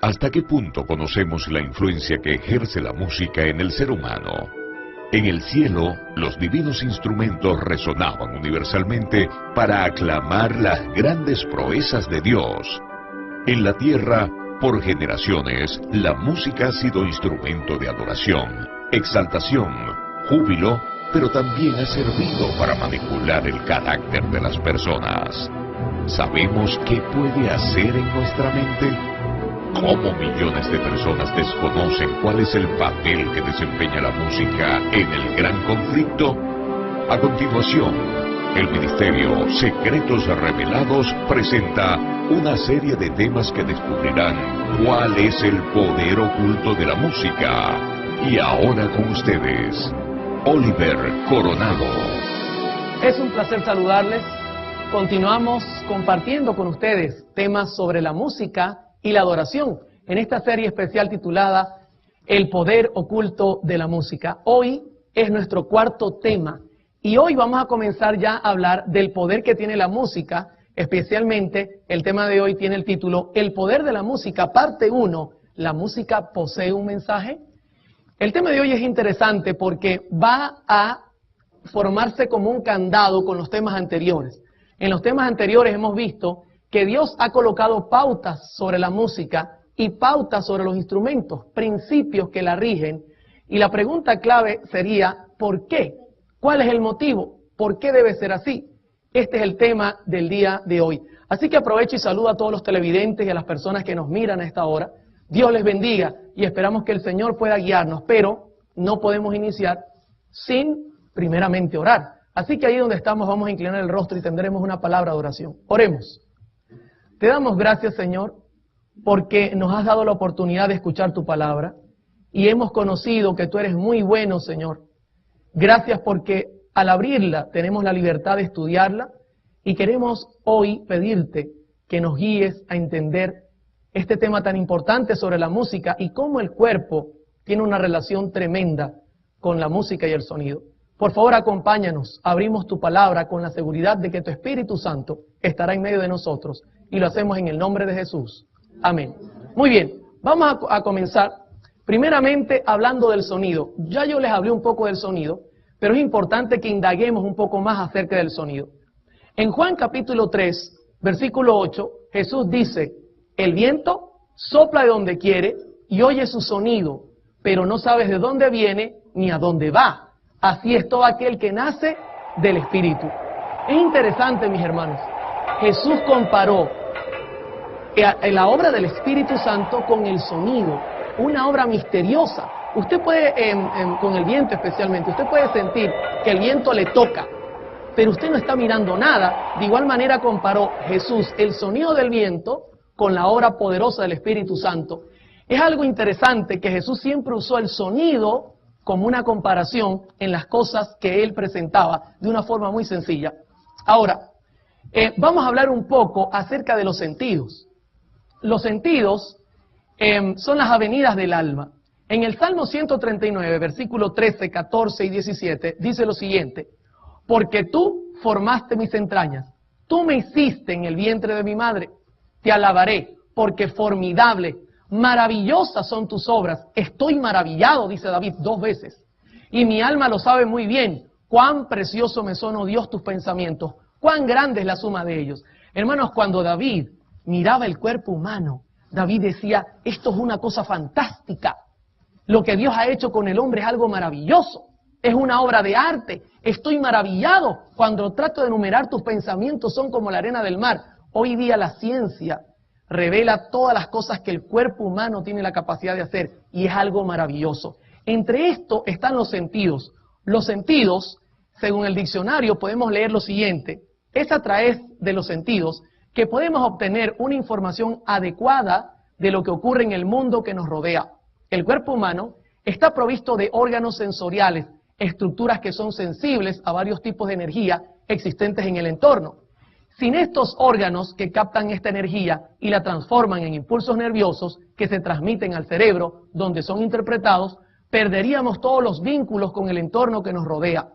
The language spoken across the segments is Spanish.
¿Hasta qué punto conocemos la influencia que ejerce la música en el ser humano? En el cielo, los divinos instrumentos resonaban universalmente para aclamar las grandes proezas de Dios. En la tierra, por generaciones, la música ha sido instrumento de adoración, exaltación, júbilo, pero también ha servido para manipular el carácter de las personas. ¿Sabemos qué puede hacer en nuestra mente? ¿Cómo millones de personas desconocen cuál es el papel que desempeña la música en el gran conflicto? A continuación, el Ministerio Secretos Revelados presenta una serie de temas que descubrirán cuál es el poder oculto de la música. Y ahora con ustedes, Oliver Coronado. Es un placer saludarles. Continuamos compartiendo con ustedes temas sobre la música y la adoración en esta serie especial titulada El poder oculto de la música. Hoy es nuestro cuarto tema y hoy vamos a comenzar ya a hablar del poder que tiene la música. Especialmente el tema de hoy tiene el título El poder de la música, parte 1. ¿La música posee un mensaje? El tema de hoy es interesante porque va a formarse como un candado con los temas anteriores. En los temas anteriores hemos visto que Dios ha colocado pautas sobre la música y pautas sobre los instrumentos, principios que la rigen. Y la pregunta clave sería, ¿por qué? ¿Cuál es el motivo? ¿Por qué debe ser así? Este es el tema del día de hoy. Así que aprovecho y saludo a todos los televidentes y a las personas que nos miran a esta hora. Dios les bendiga y esperamos que el Señor pueda guiarnos, pero no podemos iniciar sin primeramente orar. Así que ahí donde estamos vamos a inclinar el rostro y tendremos una palabra de oración. Oremos. Te damos gracias, Señor, porque nos has dado la oportunidad de escuchar tu palabra y hemos conocido que tú eres muy bueno, Señor. Gracias porque al abrirla tenemos la libertad de estudiarla y queremos hoy pedirte que nos guíes a entender este tema tan importante sobre la música y cómo el cuerpo tiene una relación tremenda con la música y el sonido. Por favor, acompáñanos, abrimos tu palabra con la seguridad de que tu Espíritu Santo estará en medio de nosotros y lo hacemos en el nombre de Jesús. Amén. Muy bien, vamos a comenzar primeramente hablando del sonido. Ya yo les hablé un poco del sonido, pero es importante que indaguemos un poco más acerca del sonido. En Juan capítulo 3, versículo 8, Jesús dice, el viento sopla de donde quiere y oye su sonido, pero no sabes de dónde viene ni a dónde va. Así es todo aquel que nace del Espíritu. Es interesante, mis hermanos. Jesús comparó la obra del Espíritu Santo con el sonido, una obra misteriosa. Usted puede, con el viento especialmente, usted puede sentir que el viento le toca, pero usted no está mirando nada. De igual manera comparó Jesús el sonido del viento con la obra poderosa del Espíritu Santo. Es algo interesante que Jesús siempre usó el sonido como una comparación en las cosas que Él presentaba de una forma muy sencilla. Ahora, vamos a hablar un poco acerca de los sentidos. Los sentidos son las avenidas del alma. En el Salmo 139, versículos 13, 14 y 17, dice lo siguiente, porque tú formaste mis entrañas, tú me hiciste en el vientre de mi madre, te alabaré, porque formidable, maravillosas son tus obras, estoy maravillado, dice David 2 veces, y mi alma lo sabe muy bien, cuán precioso me son, oh Dios, tus pensamientos, cuán grande es la suma de ellos. Hermanos, cuando David miraba el cuerpo humano, David decía, esto es una cosa fantástica. Lo que Dios ha hecho con el hombre es algo maravilloso. Es una obra de arte. Estoy maravillado cuando trato de enumerar tus pensamientos, son como la arena del mar. Hoy día la ciencia revela todas las cosas que el cuerpo humano tiene la capacidad de hacer y es algo maravilloso. Entre esto están los sentidos. Los sentidos, según el diccionario, podemos leer lo siguiente. Es a través de los sentidos que podemos obtener una información adecuada de lo que ocurre en el mundo que nos rodea. El cuerpo humano está provisto de órganos sensoriales, estructuras que son sensibles a varios tipos de energía existentes en el entorno. Sin estos órganos que captan esta energía y la transforman en impulsos nerviosos que se transmiten al cerebro, donde son interpretados, perderíamos todos los vínculos con el entorno que nos rodea.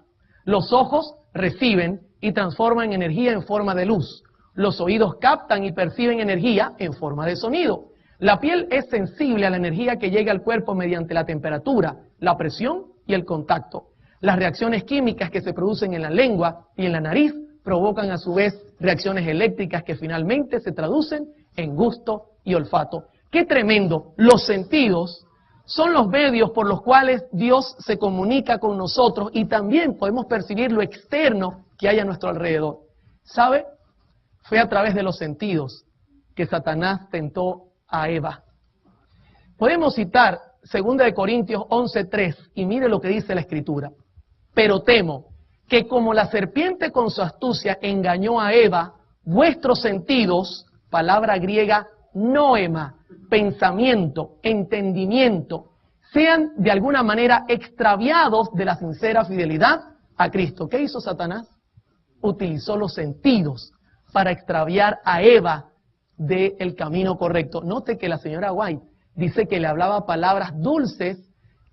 Los ojos reciben y transforman energía en forma de luz. Los oídos captan y perciben energía en forma de sonido. La piel es sensible a la energía que llega al cuerpo mediante la temperatura, la presión y el contacto. Las reacciones químicas que se producen en la lengua y en la nariz provocan a su vez reacciones eléctricas que finalmente se traducen en gusto y olfato. ¡Qué tremendo! Los sentidos son los medios por los cuales Dios se comunica con nosotros y también podemos percibir lo externo que hay a nuestro alrededor. ¿Sabe? Fue a través de los sentidos que Satanás tentó a Eva. Podemos citar 2 Corintios 11:3 y mire lo que dice la Escritura. Pero temo que como la serpiente con su astucia engañó a Eva, vuestros sentidos, palabra griega noema, pensamiento, entendimiento, sean de alguna manera extraviados de la sincera fidelidad a Cristo. ¿Qué hizo Satanás? Utilizó los sentidos para extraviar a Eva del camino correcto. Note que la señora White dice que le hablaba palabras dulces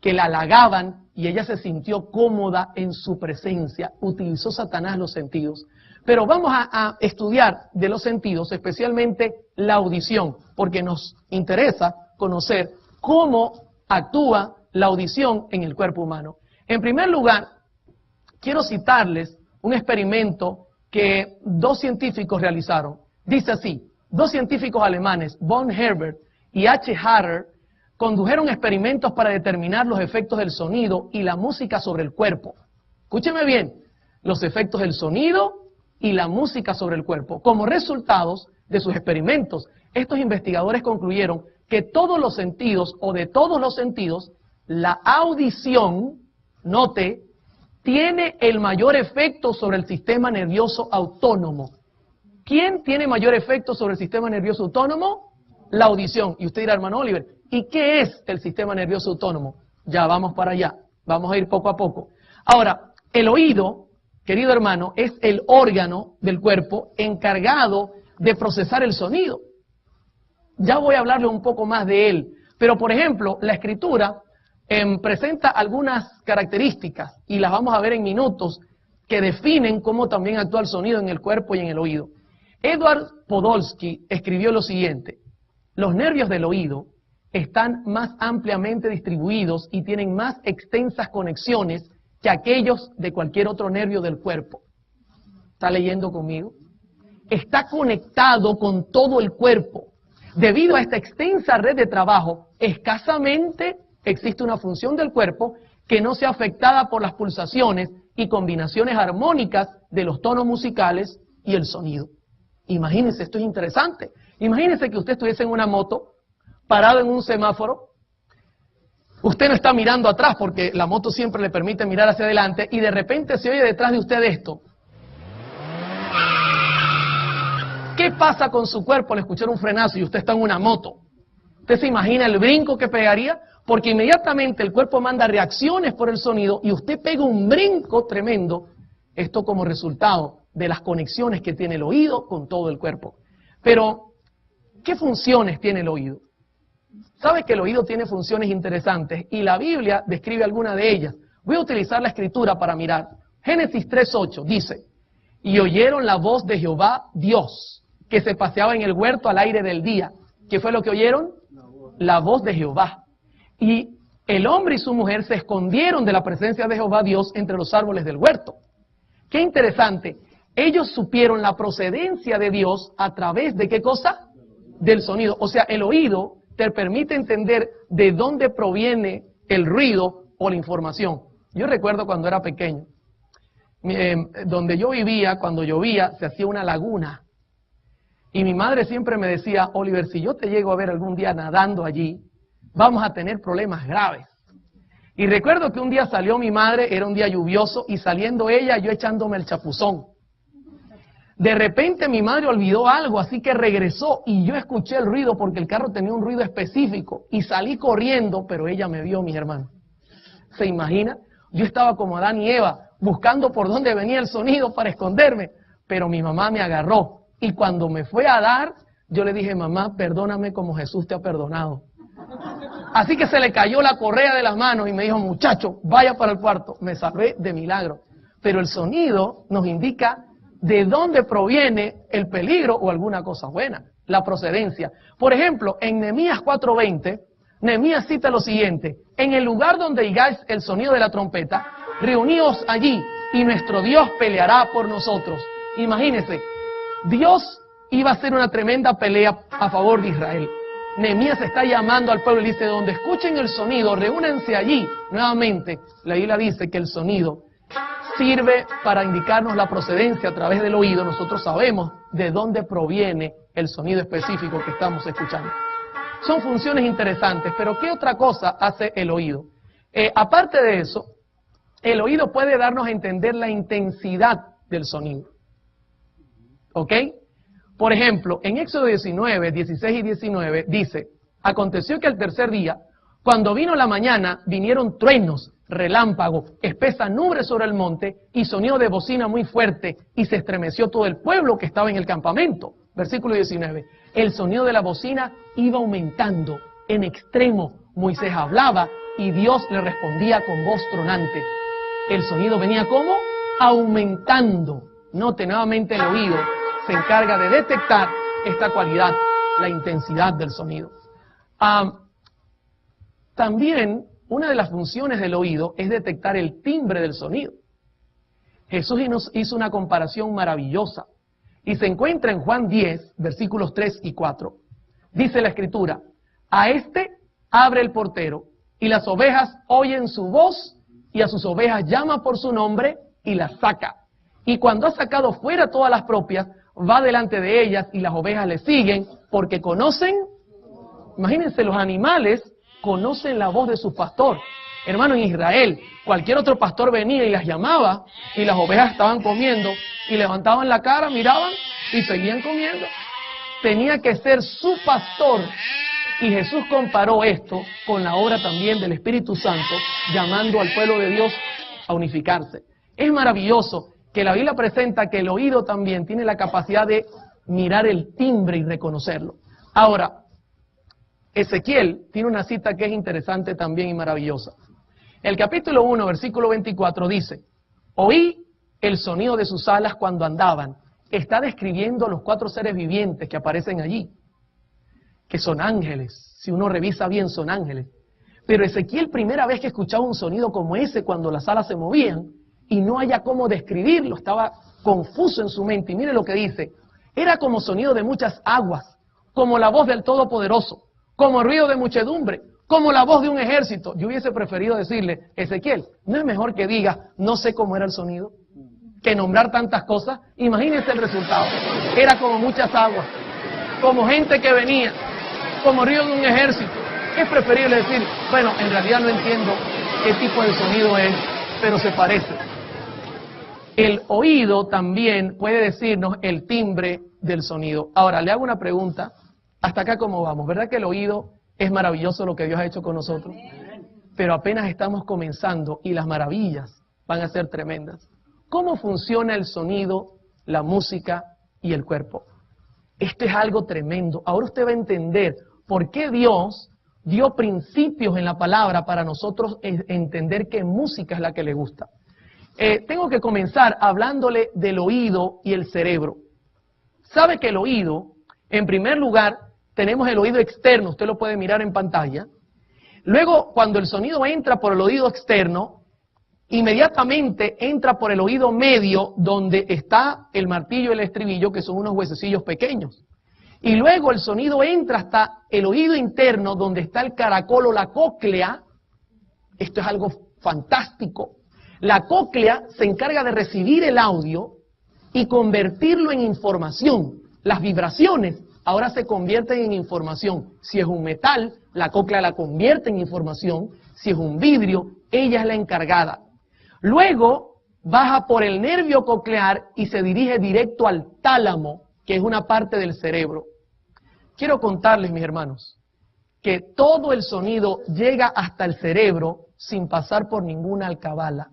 que la halagaban y ella se sintió cómoda en su presencia. Utilizó Satanás los sentidos. Pero vamos a estudiar de los sentidos, especialmente la audición, porque nos interesa conocer cómo actúa la audición en el cuerpo humano. En primer lugar, quiero citarles un experimento que 2 científicos realizaron. Dice así: 2 científicos alemanes, von Herbert y H. Harrer, condujeron experimentos para determinar los efectos del sonido y la música sobre el cuerpo. Escúcheme bien, los efectos del sonido y la música sobre el cuerpo. Como resultados de sus experimentos, estos investigadores concluyeron que todos los sentidos, o de todos los sentidos, la audición, note, tiene el mayor efecto sobre el sistema nervioso autónomo. ¿Quién tiene mayor efecto sobre el sistema nervioso autónomo? La audición. Y usted dirá, hermano Oliver, ¿y qué es el sistema nervioso autónomo? Ya vamos para allá, vamos a ir poco a poco. Ahora, el oído, querido hermano, es el órgano del cuerpo encargado de procesar el sonido. Ya voy a hablarle un poco más de él. Pero, por ejemplo, la Escritura presenta algunas características, y las vamos a ver en minutos, que definen cómo también actúa el sonido en el cuerpo y en el oído. Edward Podolsky escribió lo siguiente: los nervios del oído están más ampliamente distribuidos y tienen más extensas conexiones que aquellos de cualquier otro nervio del cuerpo. ¿Está leyendo conmigo? Está conectado con todo el cuerpo. Debido a esta extensa red de trabajo, escasamente existe una función del cuerpo que no sea afectada por las pulsaciones y combinaciones armónicas de los tonos musicales y el sonido. Imagínense, esto es interesante. Imagínense que usted estuviese en una moto, parado en un semáforo. Usted no está mirando atrás porque la moto siempre le permite mirar hacia adelante, y de repente se oye detrás de usted esto. ¿Qué pasa con su cuerpo al escuchar un frenazo y usted está en una moto? ¿Usted se imagina el brinco que pegaría? Porque inmediatamente el cuerpo manda reacciones por el sonido y usted pega un brinco tremendo. Esto como resultado de las conexiones que tiene el oído con todo el cuerpo. Pero, ¿qué funciones tiene el oído? ¿Sabe que el oído tiene funciones interesantes? Y la Biblia describe alguna de ellas. Voy a utilizar la Escritura para mirar. Génesis 3:8 dice: y oyeron la voz de Jehová Dios, que se paseaba en el huerto al aire del día. ¿Qué fue lo que oyeron? La voz de Jehová. Y el hombre y su mujer se escondieron de la presencia de Jehová Dios entre los árboles del huerto. Qué interesante. Ellos supieron la procedencia de Dios a través de ¿qué cosa? Del sonido. O sea, el oído te permite entender de dónde proviene el ruido o la información. Yo recuerdo cuando era pequeño, donde yo vivía, cuando llovía, se hacía una laguna. Y mi madre siempre me decía: Oliver, si yo te llego a ver algún día nadando allí, vamos a tener problemas graves. Y recuerdo que un día salió mi madre, era un día lluvioso, y saliendo ella, yo echándome el chapuzón. De repente mi madre olvidó algo, así que regresó y yo escuché el ruido porque el carro tenía un ruido específico y salí corriendo, pero ella me vio, mis hermanos. ¿Se imagina? Yo estaba como Adán y Eva, buscando por dónde venía el sonido para esconderme, pero mi mamá me agarró. Y cuando me fue a dar, yo le dije: mamá, perdóname como Jesús te ha perdonado. Así que se le cayó la correa de las manos y me dijo: muchacho, vaya para el cuarto. Me salvé de milagro. Pero el sonido nos indica de dónde proviene el peligro o alguna cosa buena. la procedencia. Por ejemplo, en Nehemías 4:20, Nehemías cita lo siguiente: en el lugar donde oigáis el sonido de la trompeta, reuníos allí y nuestro Dios peleará por nosotros. Imagínense, Dios iba a hacer una tremenda pelea a favor de Israel. Nehemías está llamando al pueblo y dice: donde escuchen el sonido, reúnanse allí. Nuevamente, la Biblia dice que el sonido sirve para indicarnos la procedencia a través del oído. Nosotros sabemos de dónde proviene el sonido específico que estamos escuchando. Son funciones interesantes, pero ¿qué otra cosa hace el oído? Aparte de eso, el oído puede darnos a entender la intensidad del sonido. ¿Ok? Por ejemplo, en Éxodo 19, 16 y 19 dice: aconteció que al tercer día, cuando vino la mañana, vinieron truenos, relámpagos, espesa nube sobre el monte y sonido de bocina muy fuerte, y se estremeció todo el pueblo que estaba en el campamento. Versículo 19. El sonido de la bocina iba aumentando en extremo. Moisés hablaba y Dios le respondía con voz tronante. El sonido venía como aumentando. Note, nuevamente el oído se encarga de detectar esta cualidad, la intensidad del sonido. También una de las funciones del oído es detectar el timbre del sonido. Jesús nos hizo una comparación maravillosa y se encuentra en Juan 10, versículos 3 y 4. Dice la Escritura: a este abre el portero y las ovejas oyen su voz y a sus ovejas llama por su nombre y las saca. Y cuando ha sacado fuera todas las propias, va delante de ellas y las ovejas le siguen porque conocen. Imagínense, los animales conocen la voz de su pastor. Hermano, en Israel, cualquier otro pastor venía y las llamaba y las ovejas estaban comiendo y levantaban la cara, miraban y seguían comiendo. Tenía que ser su pastor. Y Jesús comparó esto con la obra también del Espíritu Santo, llamando al pueblo de Dios a unificarse. Es maravilloso que la Biblia presenta que el oído también tiene la capacidad de mirar el timbre y reconocerlo. Ahora, Ezequiel tiene una cita que es interesante también y maravillosa. El capítulo 1, versículo 24 dice: oí el sonido de sus alas cuando andaban. Está describiendo los 4 seres vivientes que aparecen allí, que son ángeles. Si uno revisa bien, son ángeles. Pero Ezequiel, primera vez que escuchaba un sonido como ese cuando las alas se movían, y no haya cómo describirlo, estaba confuso en su mente. Y mire lo que dice: era como sonido de muchas aguas, como la voz del Todopoderoso, como ruido de muchedumbre, como la voz de un ejército. Yo hubiese preferido decirle: Ezequiel, ¿no es mejor que diga no sé cómo era el sonido? Que nombrar tantas cosas. Imagínense el resultado. Era como muchas aguas, como gente que venía, como ruido de un ejército. Es preferible decir, bueno, en realidad no entiendo qué tipo de sonido es, pero se parece. El oído también puede decirnos el timbre del sonido. Ahora, le hago una pregunta. Hasta acá, ¿cómo vamos? ¿Verdad que el oído es maravilloso lo que Dios ha hecho con nosotros? Pero apenas estamos comenzando y las maravillas van a ser tremendas. ¿Cómo funciona el sonido, la música y el cuerpo? Esto es algo tremendo. Ahora usted va a entender por qué Dios dio principios en la palabra para nosotros entender qué música es la que le gusta. Tengo que comenzar hablándole del oído y el cerebro. ¿Sabe que el oído, en primer lugar, tenemos el oído externo? Usted lo puede mirar en pantalla. Luego, cuando el sonido entra por el oído externo, inmediatamente entra por el oído medio, donde está el martillo y el estribillo, que son unos huesecillos pequeños. Y luego el sonido entra hasta el oído interno, donde está el caracol o la cóclea. Esto es algo fantástico. La cóclea se encarga de recibir el audio y convertirlo en información. Las vibraciones ahora se convierten en información. Si es un metal, la cóclea la convierte en información. Si es un vidrio, ella es la encargada. Luego baja por el nervio coclear y se dirige directo al tálamo, que es una parte del cerebro. Quiero contarles, mis hermanos, que todo el sonido llega hasta el cerebro sin pasar por ninguna alcabala.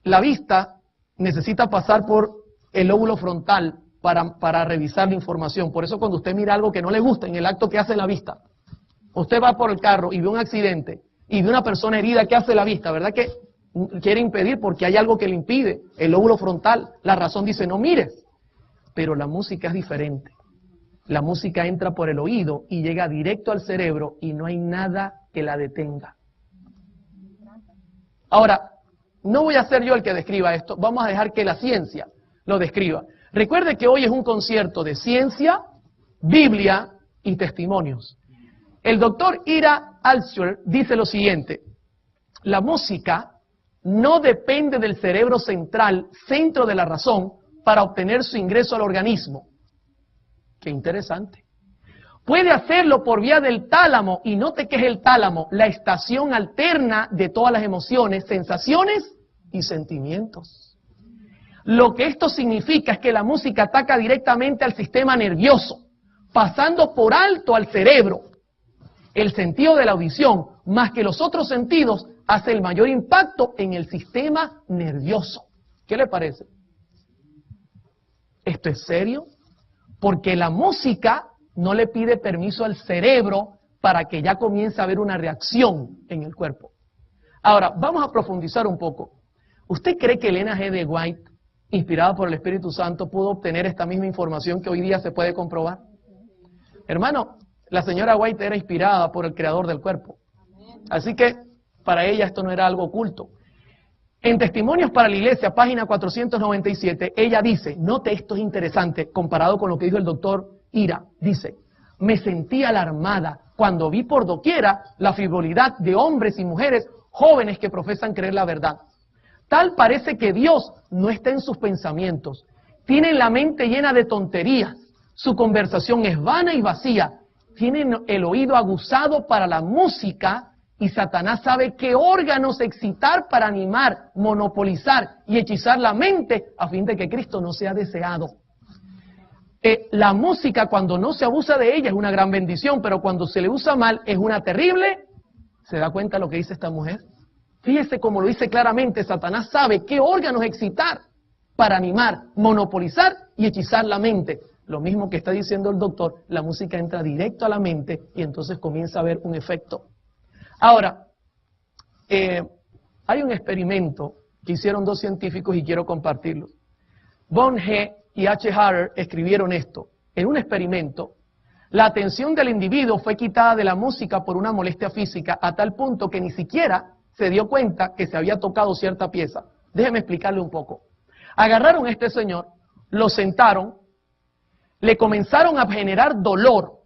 La vista necesita pasar por el lóbulo frontal para revisar la información. Por eso cuando usted mira algo que no le gusta en el acto que hace la vista, usted va por el carro y ve un accidente y ve una persona herida, ¿qué hace la vista? ¿Verdad que quiere impedir porque hay algo que le impide? El lóbulo frontal, la razón dice no mires. pero la música es diferente. La música entra por el oído y llega directo al cerebro y no hay nada que la detenga. Ahora, no voy a ser yo el que describa esto, vamos a dejar que la ciencia lo describa. Recuerde que hoy es un concierto de ciencia, Biblia y testimonios. El doctor Ira Altschuler dice lo siguiente: la música no depende del cerebro central, centro de la razón, para obtener su ingreso al organismo. Qué interesante. Puede hacerlo por vía del tálamo, y note que es el tálamo, la estación alterna de todas las emociones, sensaciones y sentimientos. Lo que esto significa es que la música ataca directamente al sistema nervioso, pasando por alto al cerebro. El sentido de la audición, más que los otros sentidos, hace el mayor impacto en el sistema nervioso. ¿Qué le parece? ¿Esto es serio? Porque la música no le pide permiso al cerebro para que ya comience a haber una reacción en el cuerpo. Ahora, vamos a profundizar un poco. ¿Usted cree que Elena G. de White, inspirada por el Espíritu Santo, pudo obtener esta misma información que hoy día se puede comprobar? Hermano, la señora White era inspirada por el creador del cuerpo. Así que para ella esto no era algo oculto. En Testimonios para la Iglesia, página 497, ella dice, note esto es interesante comparado con lo que dijo el doctor Ira, dice, me sentí alarmada cuando vi por doquiera la frivolidad de hombres y mujeres jóvenes que profesan creer la verdad. Tal parece que Dios no está en sus pensamientos. Tienen la mente llena de tonterías. Su conversación es vana y vacía. Tienen el oído aguzado para la música y Satanás sabe qué órganos excitar para animar, monopolizar y hechizar la mente a fin de que Cristo no sea deseado. La música, cuando no se abusa de ella, es una gran bendición, pero cuando se le usa mal, es una terrible. ¿Se da cuenta lo que dice esta mujer? Fíjese cómo lo dice claramente, Satanás sabe qué órganos excitar para animar, monopolizar y hechizar la mente. Lo mismo que está diciendo el doctor, la música entra directo a la mente y entonces comienza a haber un efecto. Ahora, hay un experimento que hicieron dos científicos y quiero compartirlo. Von G. y H. Harrer escribieron esto. En un experimento, la atención del individuo fue quitada de la música por una molestia física a tal punto que ni siquiera se dio cuenta que se había tocado cierta pieza. Déjeme explicarle un poco. Agarraron a este señor, lo sentaron, le comenzaron a generar dolor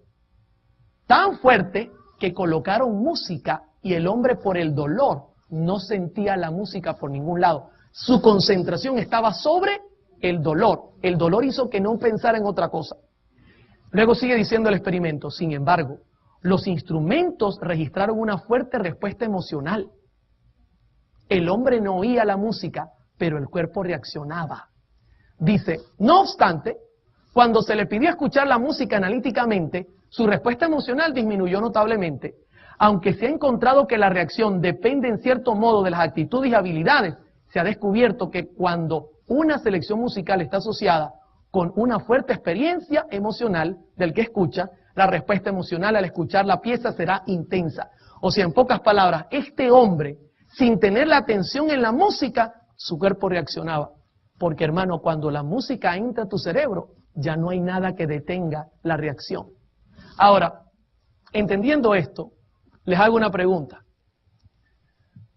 tan fuerte que colocaron música y el hombre por el dolor no sentía la música por ningún lado. Su concentración estaba sobre el dolor. El dolor hizo que no pensara en otra cosa. Luego sigue diciendo el experimento. Sin embargo, los instrumentos registraron una fuerte respuesta emocional. El hombre no oía la música, pero el cuerpo reaccionaba. Dice, no obstante, cuando se le pidió escuchar la música analíticamente, su respuesta emocional disminuyó notablemente. Aunque se ha encontrado que la reacción depende en cierto modo de las actitudes y habilidades, se ha descubierto que cuando una selección musical está asociada con una fuerte experiencia emocional del que escucha, la respuesta emocional al escuchar la pieza será intensa. O sea, en pocas palabras, este hombre, sin tener la atención en la música, su cuerpo reaccionaba. Porque, hermano, cuando la música entra a tu cerebro, ya no hay nada que detenga la reacción. Ahora, entendiendo esto, les hago una pregunta.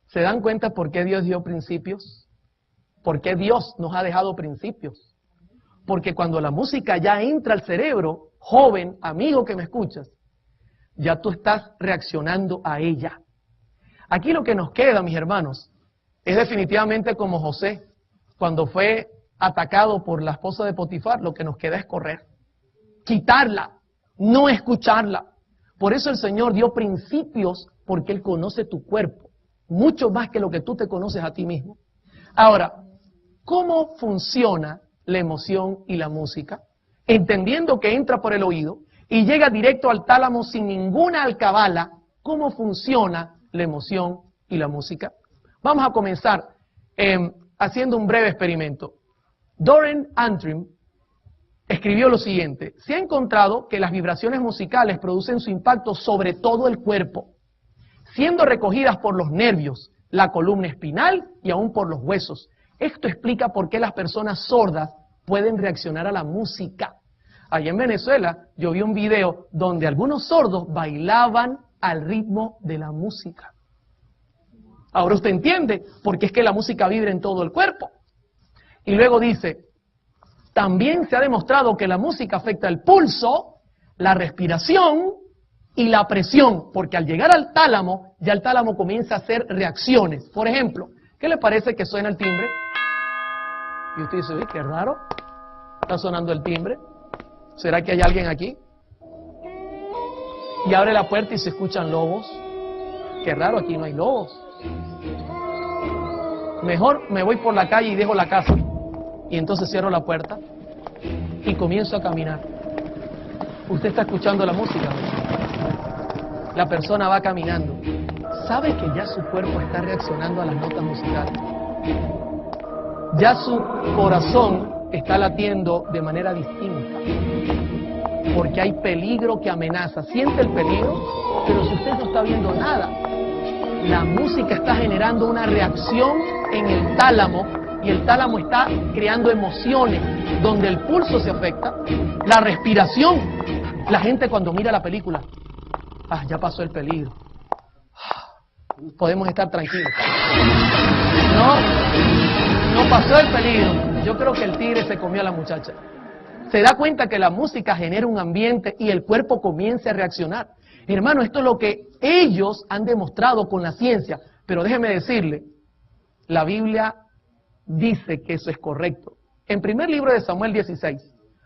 ¿Se dan cuenta por qué Dios dio principios? ¿Por qué Dios nos ha dejado principios? Porque cuando la música ya entra al cerebro, joven, amigo que me escuchas, ya tú estás reaccionando a ella. Aquí lo que nos queda, mis hermanos, es definitivamente como José, cuando fue atacado por la esposa de Potifar, lo que nos queda es correr, quitarla, no escucharla. Por eso el Señor dio principios, porque Él conoce tu cuerpo, mucho más que lo que tú te conoces a ti mismo. Ahora, ¿cómo funciona la emoción y la música? Entendiendo que entra por el oído y llega directo al tálamo sin ninguna alcabala, ¿cómo funciona la emoción y la música? Vamos a comenzar haciendo un breve experimento. Doran Antrim escribió lo siguiente: se ha encontrado que las vibraciones musicales producen su impacto sobre todo el cuerpo, siendo recogidas por los nervios, la columna espinal y aún por los huesos. Esto explica por qué las personas sordas pueden reaccionar a la música. Allá en Venezuela yo vi un video donde algunos sordos bailaban al ritmo de la música. Ahora usted entiende por qué es que la música vibra en todo el cuerpo. Y luego dice, también se ha demostrado que la música afecta el pulso, la respiración y la presión, porque al llegar al tálamo, ya el tálamo comienza a hacer reacciones. Por ejemplo, ¿qué le parece que suena el timbre? Y usted dice, uy, qué raro, está sonando el timbre. ¿Será que hay alguien aquí? Y abre la puerta y se escuchan lobos. Qué raro, aquí no hay lobos. Mejor me voy por la calle y dejo la casa. Y entonces cierro la puerta y comienzo a caminar. Usted está escuchando la música. La persona va caminando. ¿Sabe que ya su cuerpo está reaccionando a las notas musicales? Ya su corazón está latiendo de manera distinta. Porque hay peligro que amenaza. Siente el peligro, pero si usted no está viendo nada, la música está generando una reacción en el tálamo y el tálamo está creando emociones donde el pulso se afecta, la respiración. La gente cuando mira la película, ya pasó el peligro. Podemos estar tranquilos. No pasó el peligro. Yo creo que el tigre se comió a la muchacha. Se da cuenta que la música genera un ambiente y el cuerpo comienza a reaccionar. Hermano, esto es lo que ellos han demostrado con la ciencia. Pero déjeme decirle, la Biblia dice que eso es correcto. En primer libro de Samuel 16,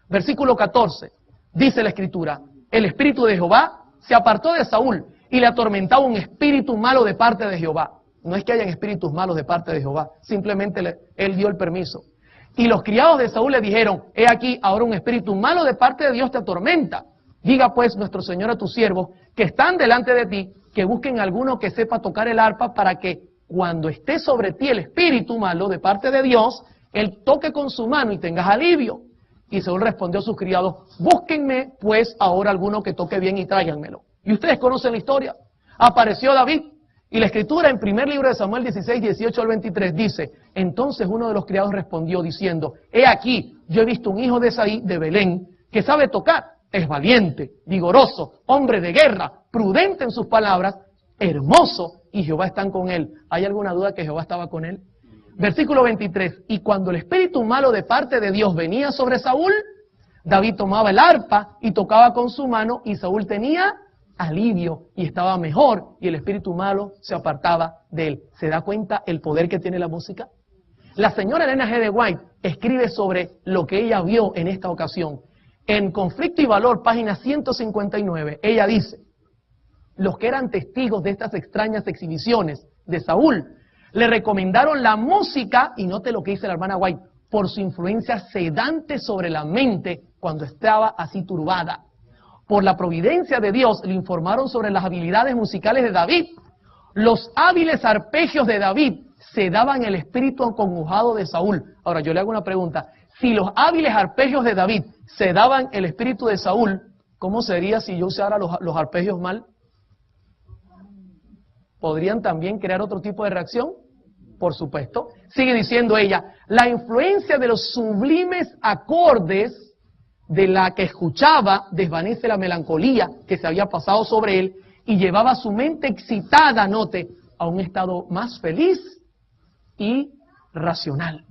versículo 14, dice la Escritura, el Espíritu de Jehová se apartó de Saúl y le atormentaba un espíritu malo de parte de Jehová. No es que hayan espíritus malos de parte de Jehová, simplemente él dio el permiso. Y los criados de Saúl le dijeron, he aquí, ahora un espíritu malo de parte de Dios te atormenta. Diga pues nuestro Señor a tus siervos que están delante de ti, que busquen alguno que sepa tocar el arpa para que cuando esté sobre ti el espíritu malo de parte de Dios, él toque con su mano y tengas alivio. Y Saúl respondió a sus criados, búsquenme pues ahora alguno que toque bien y tráiganmelo. Y ustedes conocen la historia. Apareció David. Y la Escritura en primer libro de Samuel 16, 18 al 23 dice, entonces uno de los criados respondió diciendo, he aquí, yo he visto un hijo de Isaí de Belén que sabe tocar, es valiente, vigoroso, hombre de guerra, prudente en sus palabras, hermoso, y Jehová está con él. ¿Hay alguna duda que Jehová estaba con él? Versículo 23, y cuando el espíritu malo de parte de Dios venía sobre Saúl, David tomaba el arpa y tocaba con su mano, y Saúl tenía alivio y estaba mejor, y el espíritu malo se apartaba de él. ¿Se da cuenta el poder que tiene la música? La señora Elena G. de White escribe sobre lo que ella vio en esta ocasión. En Conflicto y Valor, página 159, ella dice, los que eran testigos de estas extrañas exhibiciones de Saúl, le recomendaron la música, y note lo que dice la hermana White, por su influencia sedante sobre la mente cuando estaba así turbada. Por la providencia de Dios le informaron sobre las habilidades musicales de David. Los hábiles arpegios de David se daban el espíritu acongojado de Saúl. Ahora yo le hago una pregunta. Si los hábiles arpegios de David se daban el espíritu de Saúl, ¿cómo sería si yo usara los arpegios mal? ¿Podrían también crear otro tipo de reacción? Por supuesto. Sigue diciendo ella, la influencia de los sublimes acordes de la que escuchaba desvanece la melancolía que se había pasado sobre él y llevaba su mente excitada, note, a un estado más feliz y racional.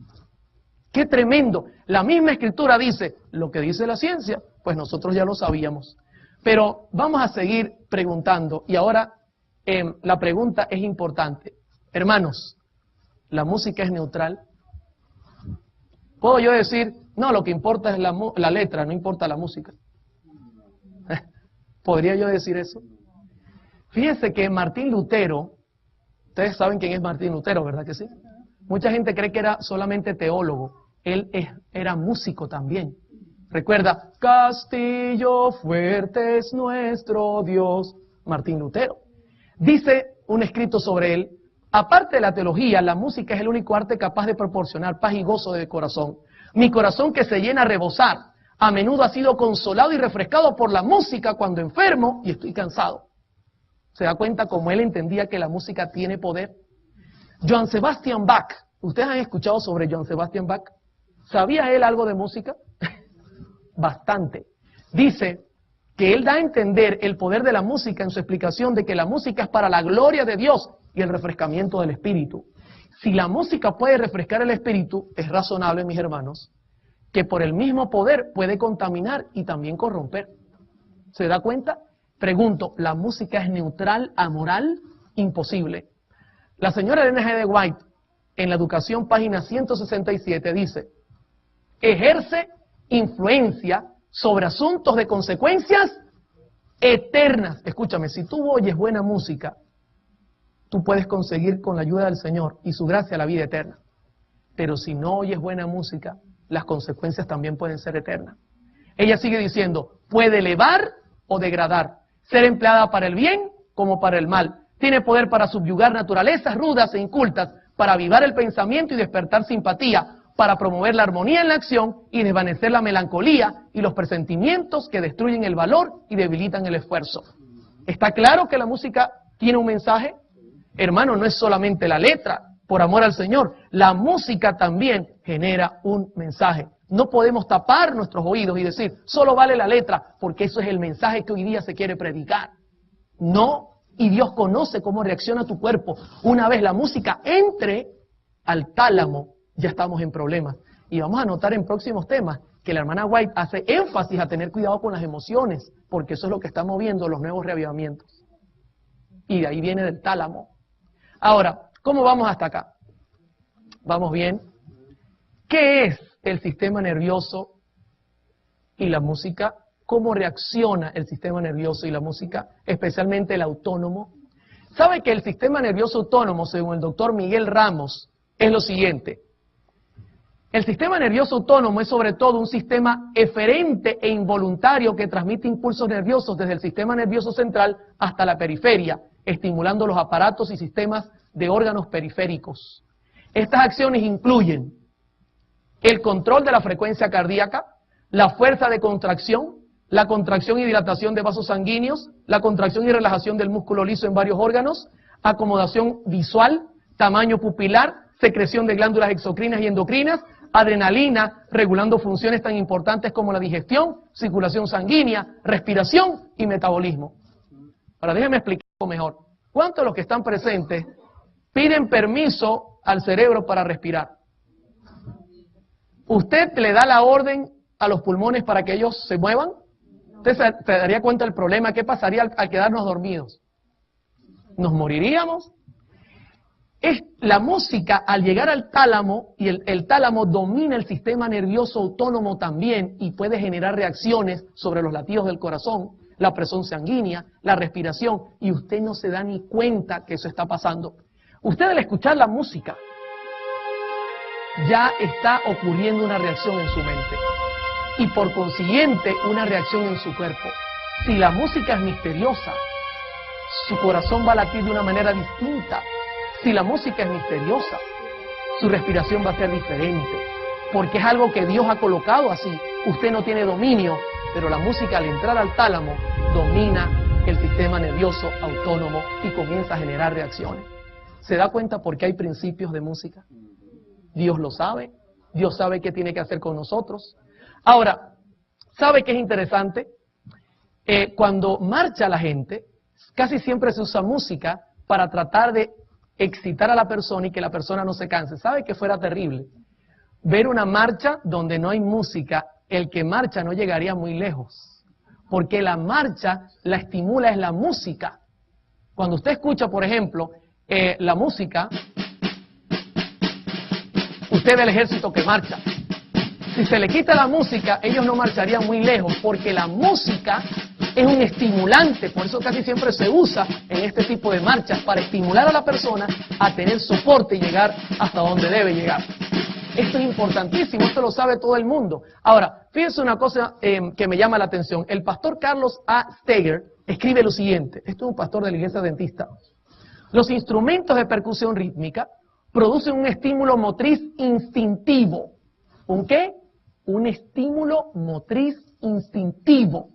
¡Qué tremendo! La misma Escritura dice, lo que dice la ciencia, pues nosotros ya lo sabíamos. Pero vamos a seguir preguntando, y ahora la pregunta es importante. Hermanos, ¿la música es neutral? ¿Puedo yo decir, no, lo que importa es la letra, no importa la música? ¿Podría yo decir eso? Fíjense que Martín Lutero, ustedes saben quién es Martín Lutero, ¿verdad que sí? Mucha gente cree que era solamente teólogo, él era músico también. Recuerda, Castillo fuerte es nuestro Dios, Martín Lutero. Dice un escrito sobre él, aparte de la teología, la música es el único arte capaz de proporcionar paz y gozo de corazón. Mi corazón que se llena a rebosar, a menudo ha sido consolado y refrescado por la música cuando enfermo y estoy cansado. ¿Se da cuenta cómo él entendía que la música tiene poder? Johann Sebastian Bach, ¿ustedes han escuchado sobre Johann Sebastian Bach? ¿Sabía él algo de música? Bastante. Dice que él da a entender el poder de la música en su explicación de que la música es para la gloria de Dios y el refrescamiento del espíritu. Si la música puede refrescar el espíritu, es razonable, mis hermanos, que por el mismo poder puede contaminar y también corromper. ¿Se da cuenta? Pregunto, ¿la música es neutral, amoral? Imposible. La señora Ellen G. White, en la Educación, página 167, dice: ejerce influencia sobre asuntos de consecuencias eternas. Escúchame, si tú oyes buena música, tú puedes conseguir con la ayuda del Señor y su gracia la vida eterna. Pero si no oyes buena música, las consecuencias también pueden ser eternas. Ella sigue diciendo, puede elevar o degradar, ser empleada para el bien como para el mal. Tiene poder para subyugar naturalezas rudas e incultas, para avivar el pensamiento y despertar simpatía, para promover la armonía en la acción y desvanecer la melancolía y los presentimientos que destruyen el valor y debilitan el esfuerzo. ¿Está claro que la música tiene un mensaje? Hermano, no es solamente la letra, por amor al Señor. La música también genera un mensaje. No podemos tapar nuestros oídos y decir, solo vale la letra, porque eso es el mensaje que hoy día se quiere predicar. No, y Dios conoce cómo reacciona tu cuerpo. Una vez la música entre al tálamo, ya estamos en problemas. Y vamos a notar en próximos temas que la hermana White hace énfasis a tener cuidado con las emociones, porque eso es lo que está moviendo los nuevos reavivamientos. Y de ahí viene del tálamo. Ahora, ¿cómo vamos hasta acá? ¿Vamos bien? ¿Qué es el sistema nervioso y la música? ¿Cómo reacciona el sistema nervioso y la música, especialmente el autónomo? ¿Sabe que el sistema nervioso autónomo, según el doctor Miguel Ramos, es lo siguiente? El sistema nervioso autónomo es sobre todo un sistema eferente e involuntario que transmite impulsos nerviosos desde el sistema nervioso central hasta la periferia, estimulando los aparatos y sistemas de órganos periféricos. Estas acciones incluyen el control de la frecuencia cardíaca, la fuerza de contracción, la contracción y dilatación de vasos sanguíneos, la contracción y relajación del músculo liso en varios órganos, acomodación visual, tamaño pupilar, secreción de glándulas exocrinas y endocrinas, adrenalina, regulando funciones tan importantes como la digestión, circulación sanguínea, respiración y metabolismo. Ahora déjenme explicarlo mejor. ¿Cuántos de los que están presentes piden permiso al cerebro para respirar? ¿Usted le da la orden a los pulmones para que ellos se muevan? ¿Usted se daría cuenta del problema? ¿Qué pasaría al quedarnos dormidos? ¿Nos moriríamos? La música, al llegar al tálamo, y el tálamo domina el sistema nervioso autónomo también y puede generar reacciones sobre los latidos del corazón, la presión sanguínea, la respiración, y usted no se da ni cuenta que eso está pasando. Usted al escuchar la música ya está ocurriendo una reacción en su mente y por consiguiente una reacción en su cuerpo. Si la música es misteriosa, su corazón va a latir de una manera distinta. Si la música es misteriosa, su respiración va a ser diferente, porque es algo que Dios ha colocado así. Usted no tiene dominio, pero la música al entrar al tálamo domina el sistema nervioso autónomo y comienza a generar reacciones. ¿Se da cuenta por qué hay principios de música? Dios lo sabe, Dios sabe qué tiene que hacer con nosotros. Ahora, ¿sabe qué es interesante? Cuando marcha la gente, casi siempre se usa música para tratar de excitar a la persona y que la persona no se canse. ¿Sabe que fuera terrible ver una marcha donde no hay música? El que marcha no llegaría muy lejos, porque la marcha la estimula es la música. Cuando usted escucha, por ejemplo, la música, usted ve el ejército que marcha. Si se le quita la música, ellos no marcharían muy lejos, porque la música es un estimulante. Por eso casi siempre se usa en este tipo de marchas, para estimular a la persona a tener soporte y llegar hasta donde debe llegar. Esto es importantísimo, esto lo sabe todo el mundo. Ahora, fíjense una cosa que me llama la atención. El pastor Carlos A. Steger escribe lo siguiente. Esto es un pastor de la iglesia adventista. Los instrumentos de percusión rítmica producen un estímulo motriz instintivo. ¿Un qué? Un estímulo motriz instintivo,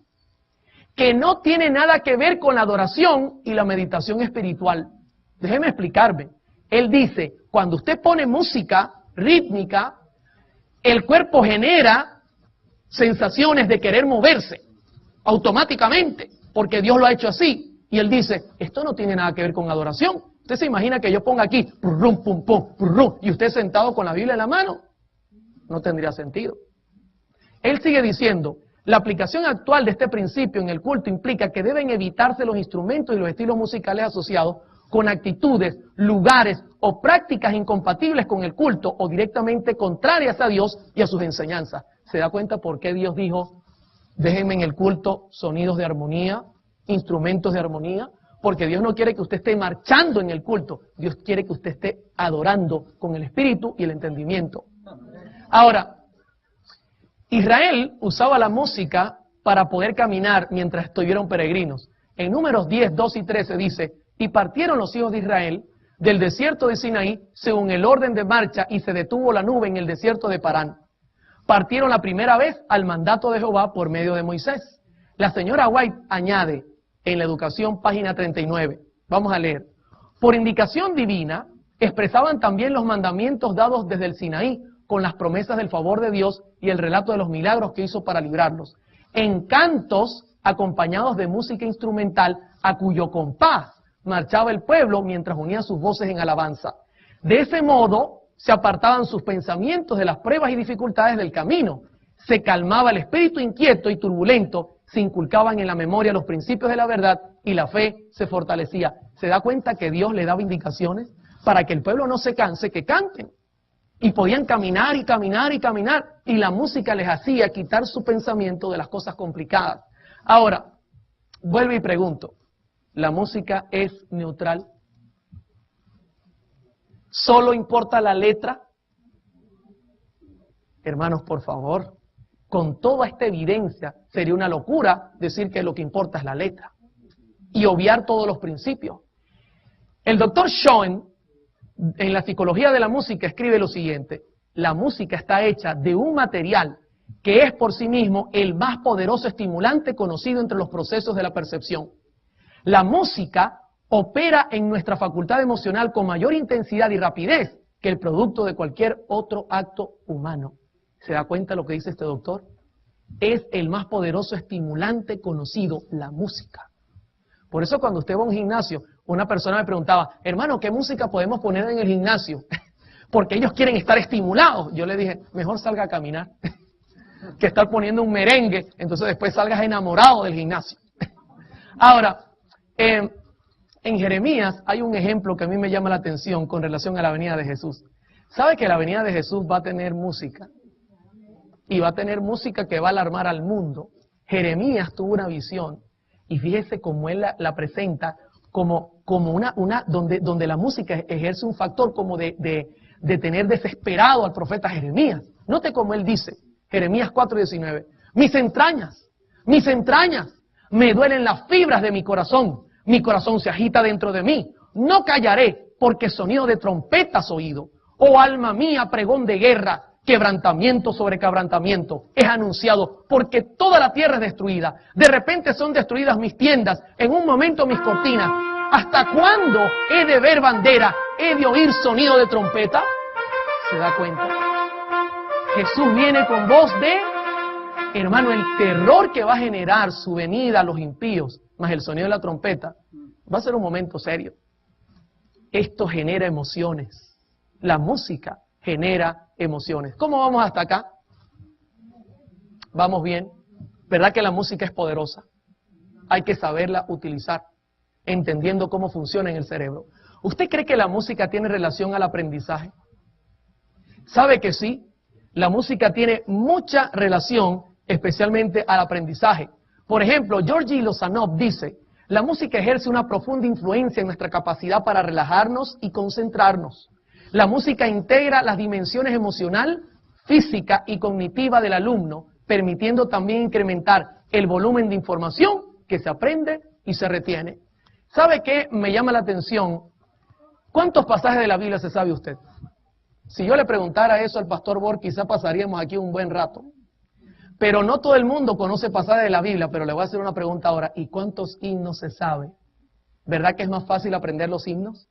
que no tiene nada que ver con la adoración y la meditación espiritual. Déjeme explicarme. Él dice, cuando usted pone música rítmica, el cuerpo genera sensaciones de querer moverse automáticamente, porque Dios lo ha hecho así. Y él dice, esto no tiene nada que ver con adoración. Usted se imagina que yo ponga aquí, pum, pum, pum, y usted sentado con la Biblia en la mano. No tendría sentido. Él sigue diciendo, la aplicación actual de este principio en el culto implica que deben evitarse los instrumentos y los estilos musicales asociados con actitudes, lugares o prácticas incompatibles con el culto o directamente contrarias a Dios y a sus enseñanzas. ¿Se da cuenta por qué Dios dijo, déjenme en el culto sonidos de armonía, instrumentos de armonía? Porque Dios no quiere que usted esté marchando en el culto. Dios quiere que usted esté adorando con el espíritu y el entendimiento. Ahora, Israel usaba la música para poder caminar mientras estuvieron peregrinos. En Números 10, 2 y 13 dice, y partieron los hijos de Israel del desierto de Sinaí según el orden de marcha y se detuvo la nube en el desierto de Parán. Partieron la primera vez al mandato de Jehová por medio de Moisés. La señora White añade en la educación, página 39, vamos a leer, por indicación divina, expresaban también los mandamientos dados desde el Sinaí, con las promesas del favor de Dios y el relato de los milagros que hizo para librarlos, en cantos acompañados de música instrumental a cuyo compás marchaba el pueblo mientras unía sus voces en alabanza. De ese modo se apartaban sus pensamientos de las pruebas y dificultades del camino, se calmaba el espíritu inquieto y turbulento, se inculcaban en la memoria los principios de la verdad y la fe se fortalecía. ¿Se da cuenta que Dios le daba indicaciones para que el pueblo no se canse, que canten? Y podían caminar y caminar y caminar, y la música les hacía quitar su pensamiento de las cosas complicadas. Ahora, vuelvo y pregunto, ¿la música es neutral? ¿Solo importa la letra? Hermanos, por favor, con toda esta evidencia, sería una locura decir que lo que importa es la letra y obviar todos los principios. El doctor Schoen, en la psicología de la música, escribe lo siguiente: la música está hecha de un material que es por sí mismo el más poderoso estimulante conocido entre los procesos de la percepción. La música opera en nuestra facultad emocional con mayor intensidad y rapidez que el producto de cualquier otro acto humano. ¿Se da cuenta lo que dice este doctor? Es el más poderoso estimulante conocido, la música. Por eso cuando usted va a un gimnasio, una persona me preguntaba, hermano, ¿qué música podemos poner en el gimnasio? Porque ellos quieren estar estimulados. Yo le dije, mejor salga a caminar que estar poniendo un merengue, entonces después salgas enamorado del gimnasio. Ahora, en Jeremías hay un ejemplo que a mí me llama la atención con relación a la venida de Jesús. ¿Sabe que la venida de Jesús va a tener música? Y va a tener música que va a alarmar al mundo. Jeremías tuvo una visión, y fíjese cómo él la presenta como una donde la música ejerce un factor como de tener desesperado al profeta Jeremías. Note cómo él dice, Jeremías 4:19, mis entrañas, me duelen las fibras de mi corazón se agita dentro de mí, no callaré, porque sonido de trompeta has oído. Oh alma mía, pregón de guerra, quebrantamiento sobre quebrantamiento es anunciado, porque toda la tierra es destruida. De repente son destruidas mis tiendas, en un momento mis cortinas. ¿Hasta cuándo he de ver bandera? ¿He de oír sonido de trompeta? ¿Se da cuenta? Jesús viene con voz de, hermano, el terror que va a generar su venida a los impíos, más el sonido de la trompeta, va a ser un momento serio. Esto genera emociones. La música genera emociones. ¿Cómo vamos hasta acá? Vamos bien. ¿Verdad que la música es poderosa? Hay que saberla utilizar, entendiendo cómo funciona en el cerebro. ¿Usted cree que la música tiene relación al aprendizaje? ¿Sabe que sí? La música tiene mucha relación, especialmente al aprendizaje. Por ejemplo, Georgi Lozanov dice, la música ejerce una profunda influencia en nuestra capacidad para relajarnos y concentrarnos. La música integra las dimensiones emocional, física y cognitiva del alumno, permitiendo también incrementar el volumen de información que se aprende y se retiene. ¿Sabe qué me llama la atención? ¿Cuántos pasajes de la Biblia se sabe usted? Si yo le preguntara eso al pastor Borg, quizá pasaríamos aquí un buen rato. Pero no todo el mundo conoce pasajes de la Biblia, pero le voy a hacer una pregunta ahora. ¿Y cuántos himnos se sabe? ¿Verdad que es más fácil aprender los himnos?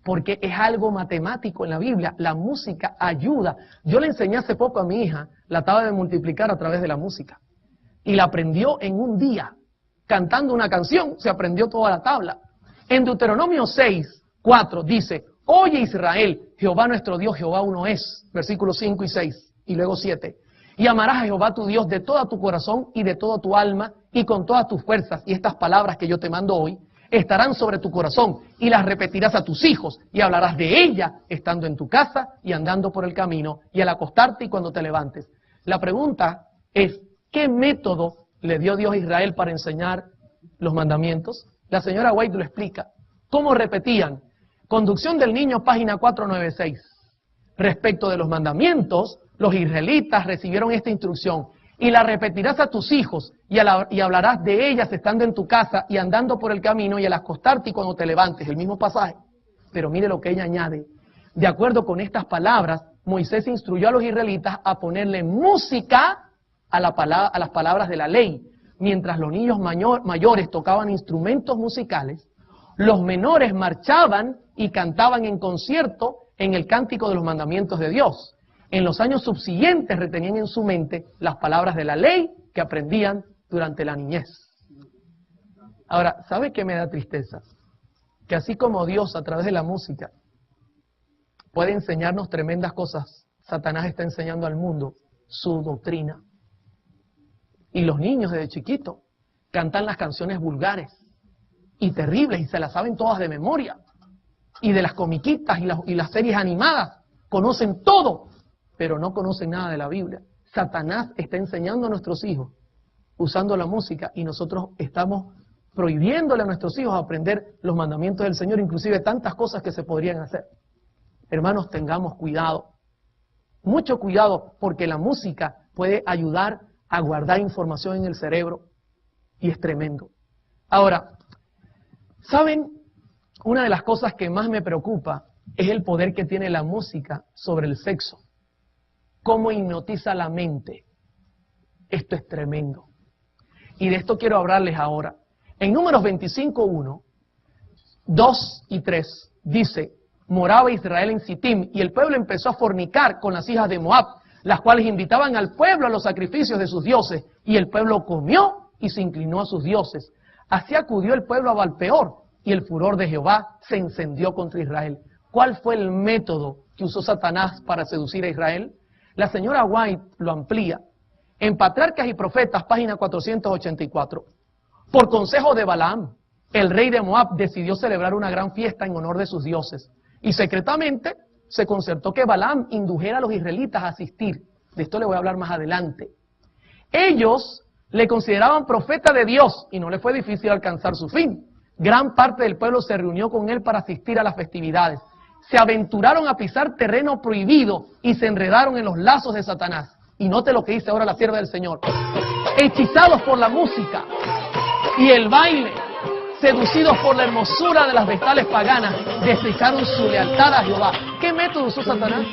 porque es algo matemático en la Biblia. La música ayuda. Yo le enseñé hace poco a mi hija la tabla de multiplicar a través de la música. Y la aprendió en un día. Cantando una canción, se aprendió toda la tabla. En Deuteronomio 6:4 dice: Oye Israel, Jehová nuestro Dios, Jehová uno es. Versículos 5 y 6. Y luego 7. Y amarás a Jehová tu Dios de todo tu corazón y de toda tu alma y con todas tus fuerzas. Y estas palabras que yo te mando hoy estarán sobre tu corazón y las repetirás a tus hijos y hablarás de ellas estando en tu casa y andando por el camino y al acostarte y cuando te levantes. La pregunta es, ¿qué método le dio Dios a Israel para enseñar los mandamientos? La señora White lo explica. ¿Cómo repetían? Conducción del niño, página 496. Respecto de los mandamientos, los israelitas recibieron esta instrucción: y la repetirás a tus hijos y hablarás de ellas estando en tu casa y andando por el camino y al acostarte y cuando te levantes. El mismo pasaje. Pero mire lo que ella añade. De acuerdo con estas palabras, Moisés instruyó a los israelitas a ponerle música a las palabras de la ley. Mientras los niños mayores tocaban instrumentos musicales, los menores marchaban y cantaban en concierto en el cántico de los mandamientos de Dios. En los años subsiguientes retenían en su mente las palabras de la ley que aprendían durante la niñez. Ahora, ¿sabe qué me da tristeza? Que así como Dios a través de la música puede enseñarnos tremendas cosas, Satanás está enseñando al mundo su doctrina. Y los niños desde chiquitos cantan las canciones vulgares y terribles y se las saben todas de memoria. Y de las comiquitas y las series animadas conocen todo, pero no conocen nada de la Biblia. Satanás está enseñando a nuestros hijos usando la música y nosotros estamos prohibiéndole a nuestros hijos aprender los mandamientos del Señor, inclusive tantas cosas que se podrían hacer. Hermanos, tengamos cuidado, mucho cuidado, porque la música puede ayudar a guardar información en el cerebro y es tremendo. Ahora, ¿saben? Una de las cosas que más me preocupa es el poder que tiene la música sobre el sexo. Cómo hipnotiza la mente. Esto es tremendo. Y de esto quiero hablarles ahora. En Números 25:1, 2 y 3, dice: moraba Israel en Sittim, y el pueblo empezó a fornicar con las hijas de Moab, las cuales invitaban al pueblo a los sacrificios de sus dioses, y el pueblo comió y se inclinó a sus dioses. Así acudió el pueblo a Baal-peor, y el furor de Jehová se encendió contra Israel. ¿Cuál fue el método que usó Satanás para seducir a Israel? La señora White lo amplía. En Patriarcas y Profetas, página 484. Por consejo de Balaam, el rey de Moab decidió celebrar una gran fiesta en honor de sus dioses. Y secretamente se concertó que Balaam indujera a los israelitas a asistir. De esto le voy a hablar más adelante. Ellos le consideraban profeta de Dios y no le fue difícil alcanzar su fin. Gran parte del pueblo se reunió con él para asistir a las festividades. Se aventuraron a pisar terreno prohibido y se enredaron en los lazos de Satanás. Y note lo que dice ahora la sierva del Señor. Hechizados por la música y el baile, seducidos por la hermosura de las vestales paganas, desecharon su lealtad a Jehová. ¿Qué método usó Satanás?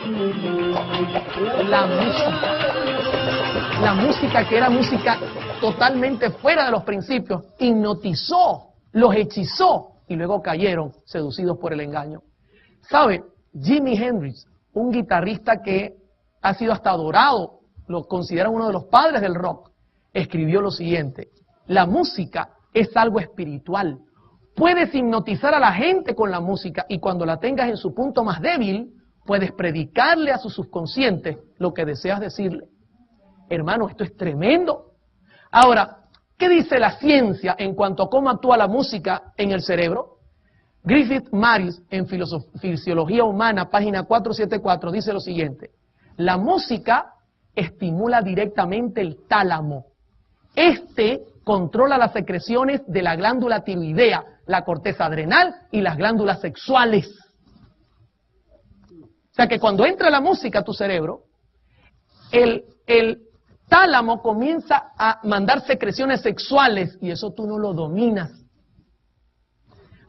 La música. La música, que era música totalmente fuera de los principios, hipnotizó, los hechizó y luego cayeron seducidos por el engaño. ¿Sabe? Jimi Hendrix, un guitarrista que ha sido hasta adorado, lo consideran uno de los padres del rock, escribió lo siguiente: la música es algo espiritual. Puedes hipnotizar a la gente con la música y cuando la tengas en su punto más débil, puedes predicarle a su subconsciente lo que deseas decirle. Hermano, esto es tremendo. Ahora, ¿qué dice la ciencia en cuanto a cómo actúa la música en el cerebro? Griffith Maris, en Fisiología Humana, página 474, dice lo siguiente: la música estimula directamente el tálamo. Este controla las secreciones de la glándula tiroidea, la corteza adrenal y las glándulas sexuales. O sea que cuando entra la música a tu cerebro, el tálamo comienza a mandar secreciones sexuales y eso tú no lo dominas.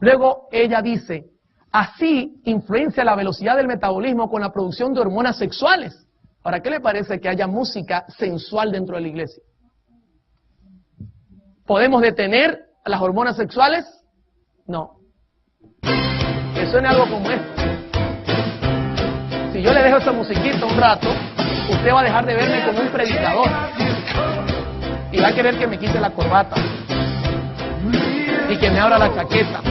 Luego ella dice, así influencia la velocidad del metabolismo con la producción de hormonas sexuales. ¿Para qué le parece que haya música sensual dentro de la iglesia? ¿Podemos detener las hormonas sexuales? No. que suene algo como esto. Si yo le dejo esa musiquita un rato, usted va a dejar de verme como un predicador y va a querer que me quite la corbata y que me abra la chaqueta,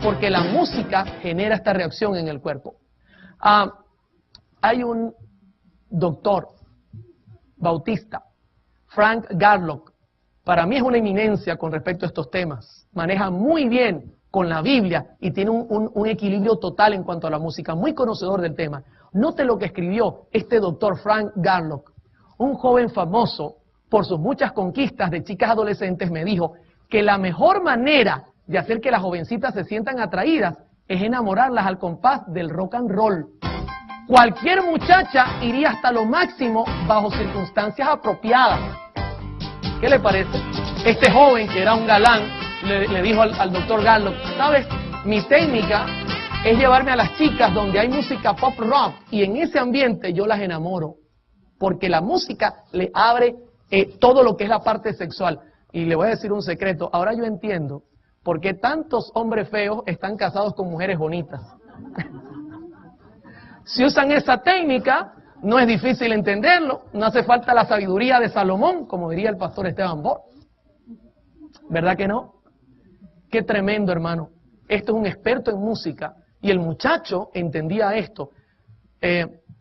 porque la música genera esta reacción en el cuerpo. Hay un doctor bautista, Frank Garlock. Para mí es una eminencia con respecto a estos temas. Maneja muy bien con la Biblia y tiene un equilibrio total en cuanto a la música, muy conocedor del tema. Note lo que escribió este doctor Frank Garlock. Un joven famoso por sus muchas conquistas de chicas adolescentes me dijo que la mejor manera de hacer que las jovencitas se sientan atraídas es enamorarlas al compás del rock and roll. Cualquier muchacha iría hasta lo máximo bajo circunstancias apropiadas. ¿Qué le parece? Este joven, que era un galán, le dijo al doctor Garlock, ¿sabes? Mi técnica es llevarme a las chicas donde hay música pop rock y en ese ambiente yo las enamoro, porque la música le abre todo lo que es la parte sexual. Y le voy a decir un secreto, ahora yo entiendo por qué tantos hombres feos están casados con mujeres bonitas. Si usan esa técnica, no es difícil entenderlo, no hace falta la sabiduría de Salomón, como diría el pastor Esteban Bor. ¿Verdad que no? Qué tremendo, hermano. Esto es un experto en música y el muchacho entendía esto.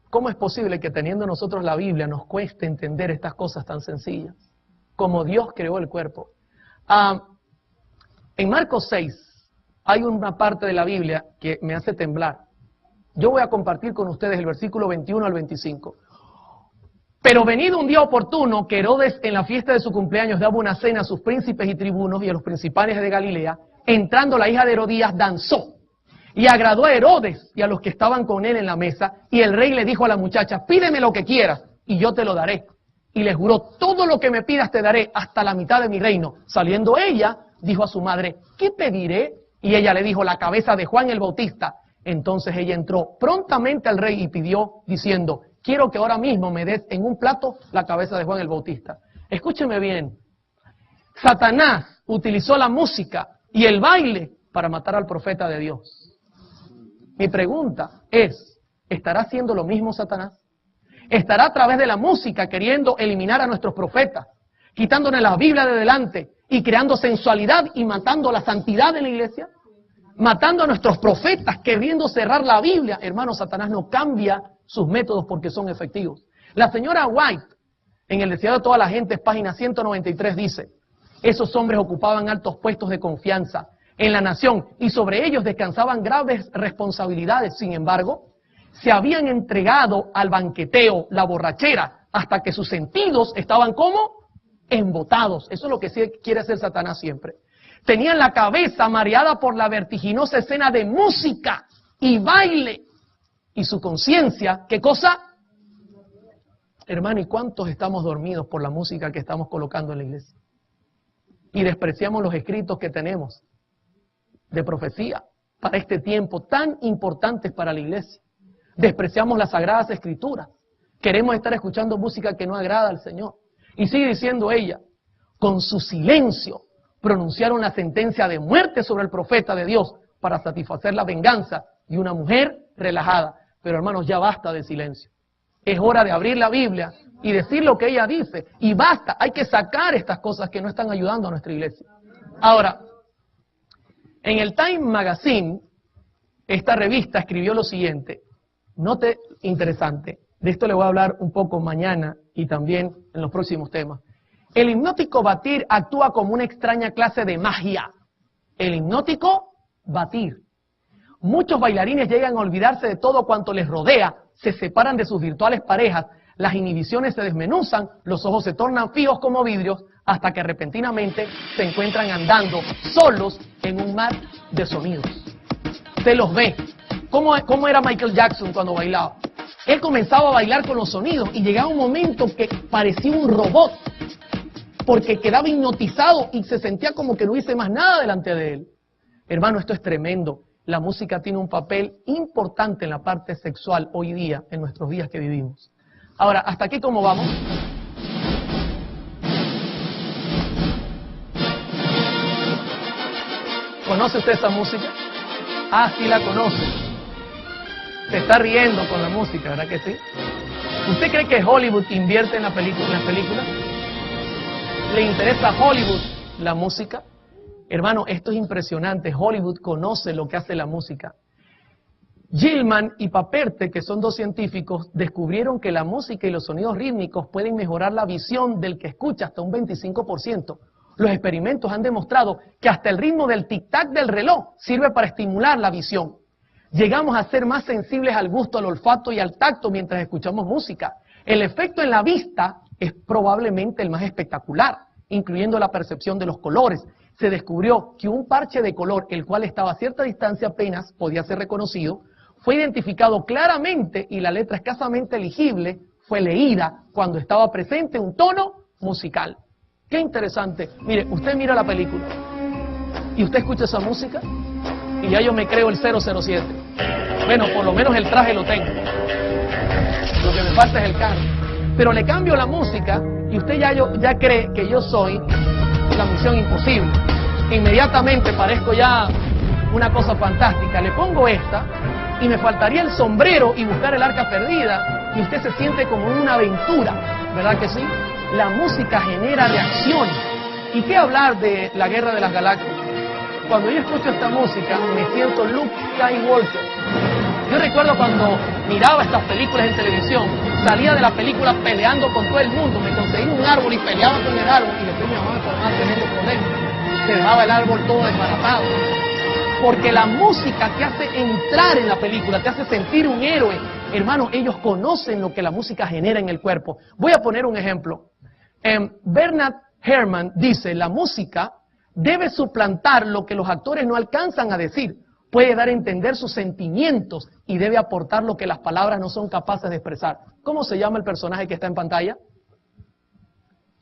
¿Cómo es posible que teniendo nosotros la Biblia nos cueste entender estas cosas tan sencillas? Como Dios creó el cuerpo. En Marcos 6 hay una parte de la Biblia que me hace temblar. Yo voy a compartir con ustedes el versículo 21 al 25. Pero venido un día oportuno, que Herodes en la fiesta de su cumpleaños daba una cena a sus príncipes y tribunos y a los principales de Galilea, entrando la hija de Herodías danzó. Y agradó a Herodes y a los que estaban con él en la mesa, y el rey le dijo a la muchacha, pídeme lo que quieras y yo te lo daré. Y le juró, todo lo que me pidas te daré, hasta la mitad de mi reino. Saliendo ella, dijo a su madre, ¿qué pediré? Y ella le dijo, la cabeza de Juan el Bautista. Entonces ella entró prontamente al rey y pidió, diciendo, quiero que ahora mismo me des en un plato la cabeza de Juan el Bautista. Escúcheme bien, Satanás utilizó la música y el baile para matar al profeta de Dios. Mi pregunta es, ¿estará haciendo lo mismo Satanás? ¿Estará a través de la música queriendo eliminar a nuestros profetas, quitándonos la Biblia de delante y creando sensualidad y matando la santidad de la iglesia? Matando a nuestros profetas, queriendo cerrar la Biblia. Hermano, Satanás no cambia sus métodos porque son efectivos. La señora White, en El Deseado de toda la gente, página 193, dice, esos hombres ocupaban altos puestos de confianza en la nación y sobre ellos descansaban graves responsabilidades. Sin embargo, se habían entregado al banqueteo, la borrachera, hasta que sus sentidos estaban como embotados. Eso es lo que quiere hacer Satanás siempre. Tenían la cabeza mareada por la vertiginosa escena de música y baile. Y su conciencia, ¿qué cosa? Hermano, ¿y cuántos estamos dormidos por la música que estamos colocando en la iglesia? Y despreciamos los escritos que tenemos de profecía para este tiempo tan importantes para la iglesia. Despreciamos las sagradas escrituras. Queremos estar escuchando música que no agrada al Señor. Y sigue diciendo ella, con su silencio pronunciaron la sentencia de muerte sobre el profeta de Dios para satisfacer la venganza de una mujer relajada. Pero hermanos, ya basta de silencio. Es hora de abrir la Biblia y decir lo que ella dice. Y basta, hay que sacar estas cosas que no están ayudando a nuestra iglesia. Ahora, en el Time Magazine, esta revista escribió lo siguiente. Note interesante. De esto le voy a hablar un poco mañana y también en los próximos temas. El hipnótico batir actúa como una extraña clase de magia. El hipnótico batir. Muchos bailarines llegan a olvidarse de todo cuanto les rodea, se separan de sus virtuales parejas, las inhibiciones se desmenuzan, los ojos se tornan fijos como vidrios, hasta que repentinamente se encuentran andando solos en un mar de sonidos. Se los ve. ¿Cómo era Michael Jackson cuando bailaba? Él comenzaba a bailar con los sonidos y llegaba un momento que parecía un robot, porque quedaba hipnotizado y se sentía como que no hice más nada delante de él. Hermano, esto es tremendo. La música tiene un papel importante en la parte sexual hoy día, en nuestros días que vivimos. Ahora, ¿hasta aquí cómo vamos? ¿Conoce usted esa música? Ah, sí la conoce. Se está riendo con la música, ¿verdad que sí? ¿Usted cree que Hollywood invierte en las películas? ¿Le interesa a Hollywood la música? Hermano, esto es impresionante. Hollywood conoce lo que hace la música. Gilman y Paperte, que son dos científicos, descubrieron que la música y los sonidos rítmicos pueden mejorar la visión del que escucha hasta un 25%. Los experimentos han demostrado que hasta el ritmo del tic-tac del reloj sirve para estimular la visión. Llegamos a ser más sensibles al gusto, al olfato y al tacto mientras escuchamos música. El efecto en la vista es probablemente el más espectacular, incluyendo la percepción de los colores. Se descubrió que un parche de color, el cual estaba a cierta distancia apenas podía ser reconocido, fue identificado claramente y la letra escasamente legible fue leída cuando estaba presente un tono musical. Qué interesante. Mire, usted mira la película y usted escucha esa música y ya yo me creo el 007. Bueno, por lo menos el traje lo tengo. Lo que me falta es el carro. Pero le cambio la música y usted ya cree que yo soy la Misión Imposible. Inmediatamente parezco ya una cosa fantástica. Le pongo esta y me faltaría el sombrero y buscar el arca perdida y usted se siente como en una aventura, ¿verdad que sí? La música genera reacciones. ¿Y qué hablar de la Guerra de las Galaxias? Cuando yo escucho esta música me siento Luke Skywalker. Yo recuerdo cuando miraba estas películas en televisión, salía de la película peleando con todo el mundo, me conseguía un árbol y peleaba con el árbol y después mi mamá por más tener problemas. Se dejaba el árbol todo desbaratado. Porque la música te hace entrar en la película, te hace sentir un héroe. Hermano, ellos conocen lo que la música genera en el cuerpo. Voy a poner un ejemplo. Bernard Herrmann dice, la música debe suplantar lo que los actores no alcanzan a decir. Puede dar a entender sus sentimientos y debe aportar lo que las palabras no son capaces de expresar. ¿Cómo se llama el personaje que está en pantalla?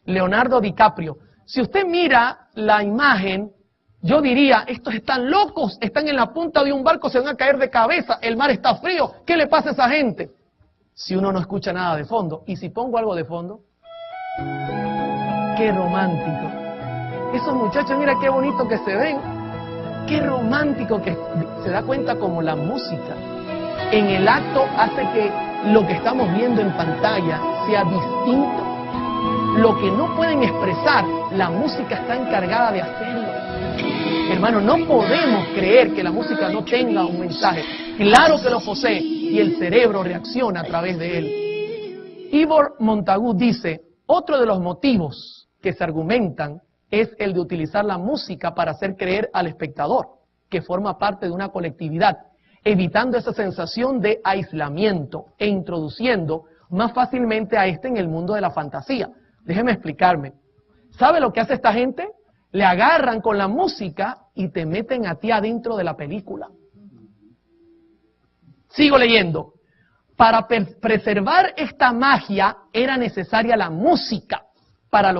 Leonardo DiCaprio. Si usted mira la imagen, yo diría, estos están locos, están en la punta de un barco, se van a caer de cabeza, el mar está frío, ¿qué le pasa a esa gente? Si uno no escucha nada de fondo. ¿Y si pongo algo de fondo? ¡Qué romántico! Esos muchachos, mira qué bonito que se ven. ¡Qué romántico! Que se da cuenta como la música en el acto hace que lo que estamos viendo en pantalla sea distinto. Lo que no pueden expresar, la música está encargada de hacerlo. Hermano, no podemos creer que la música no tenga un mensaje. Claro que lo posee y el cerebro reacciona a través de él. Ivor Montagu dice, otro de los motivos que se argumentan es el de utilizar la música para hacer creer al espectador que forma parte de una colectividad, evitando esa sensación de aislamiento e introduciendo más fácilmente a este en el mundo de la fantasía. Déjeme explicarme. ¿Sabe lo que hace esta gente? Le agarran con la música y te meten a ti adentro de la película. Sigo leyendo. Para preservar esta magia era necesaria la música para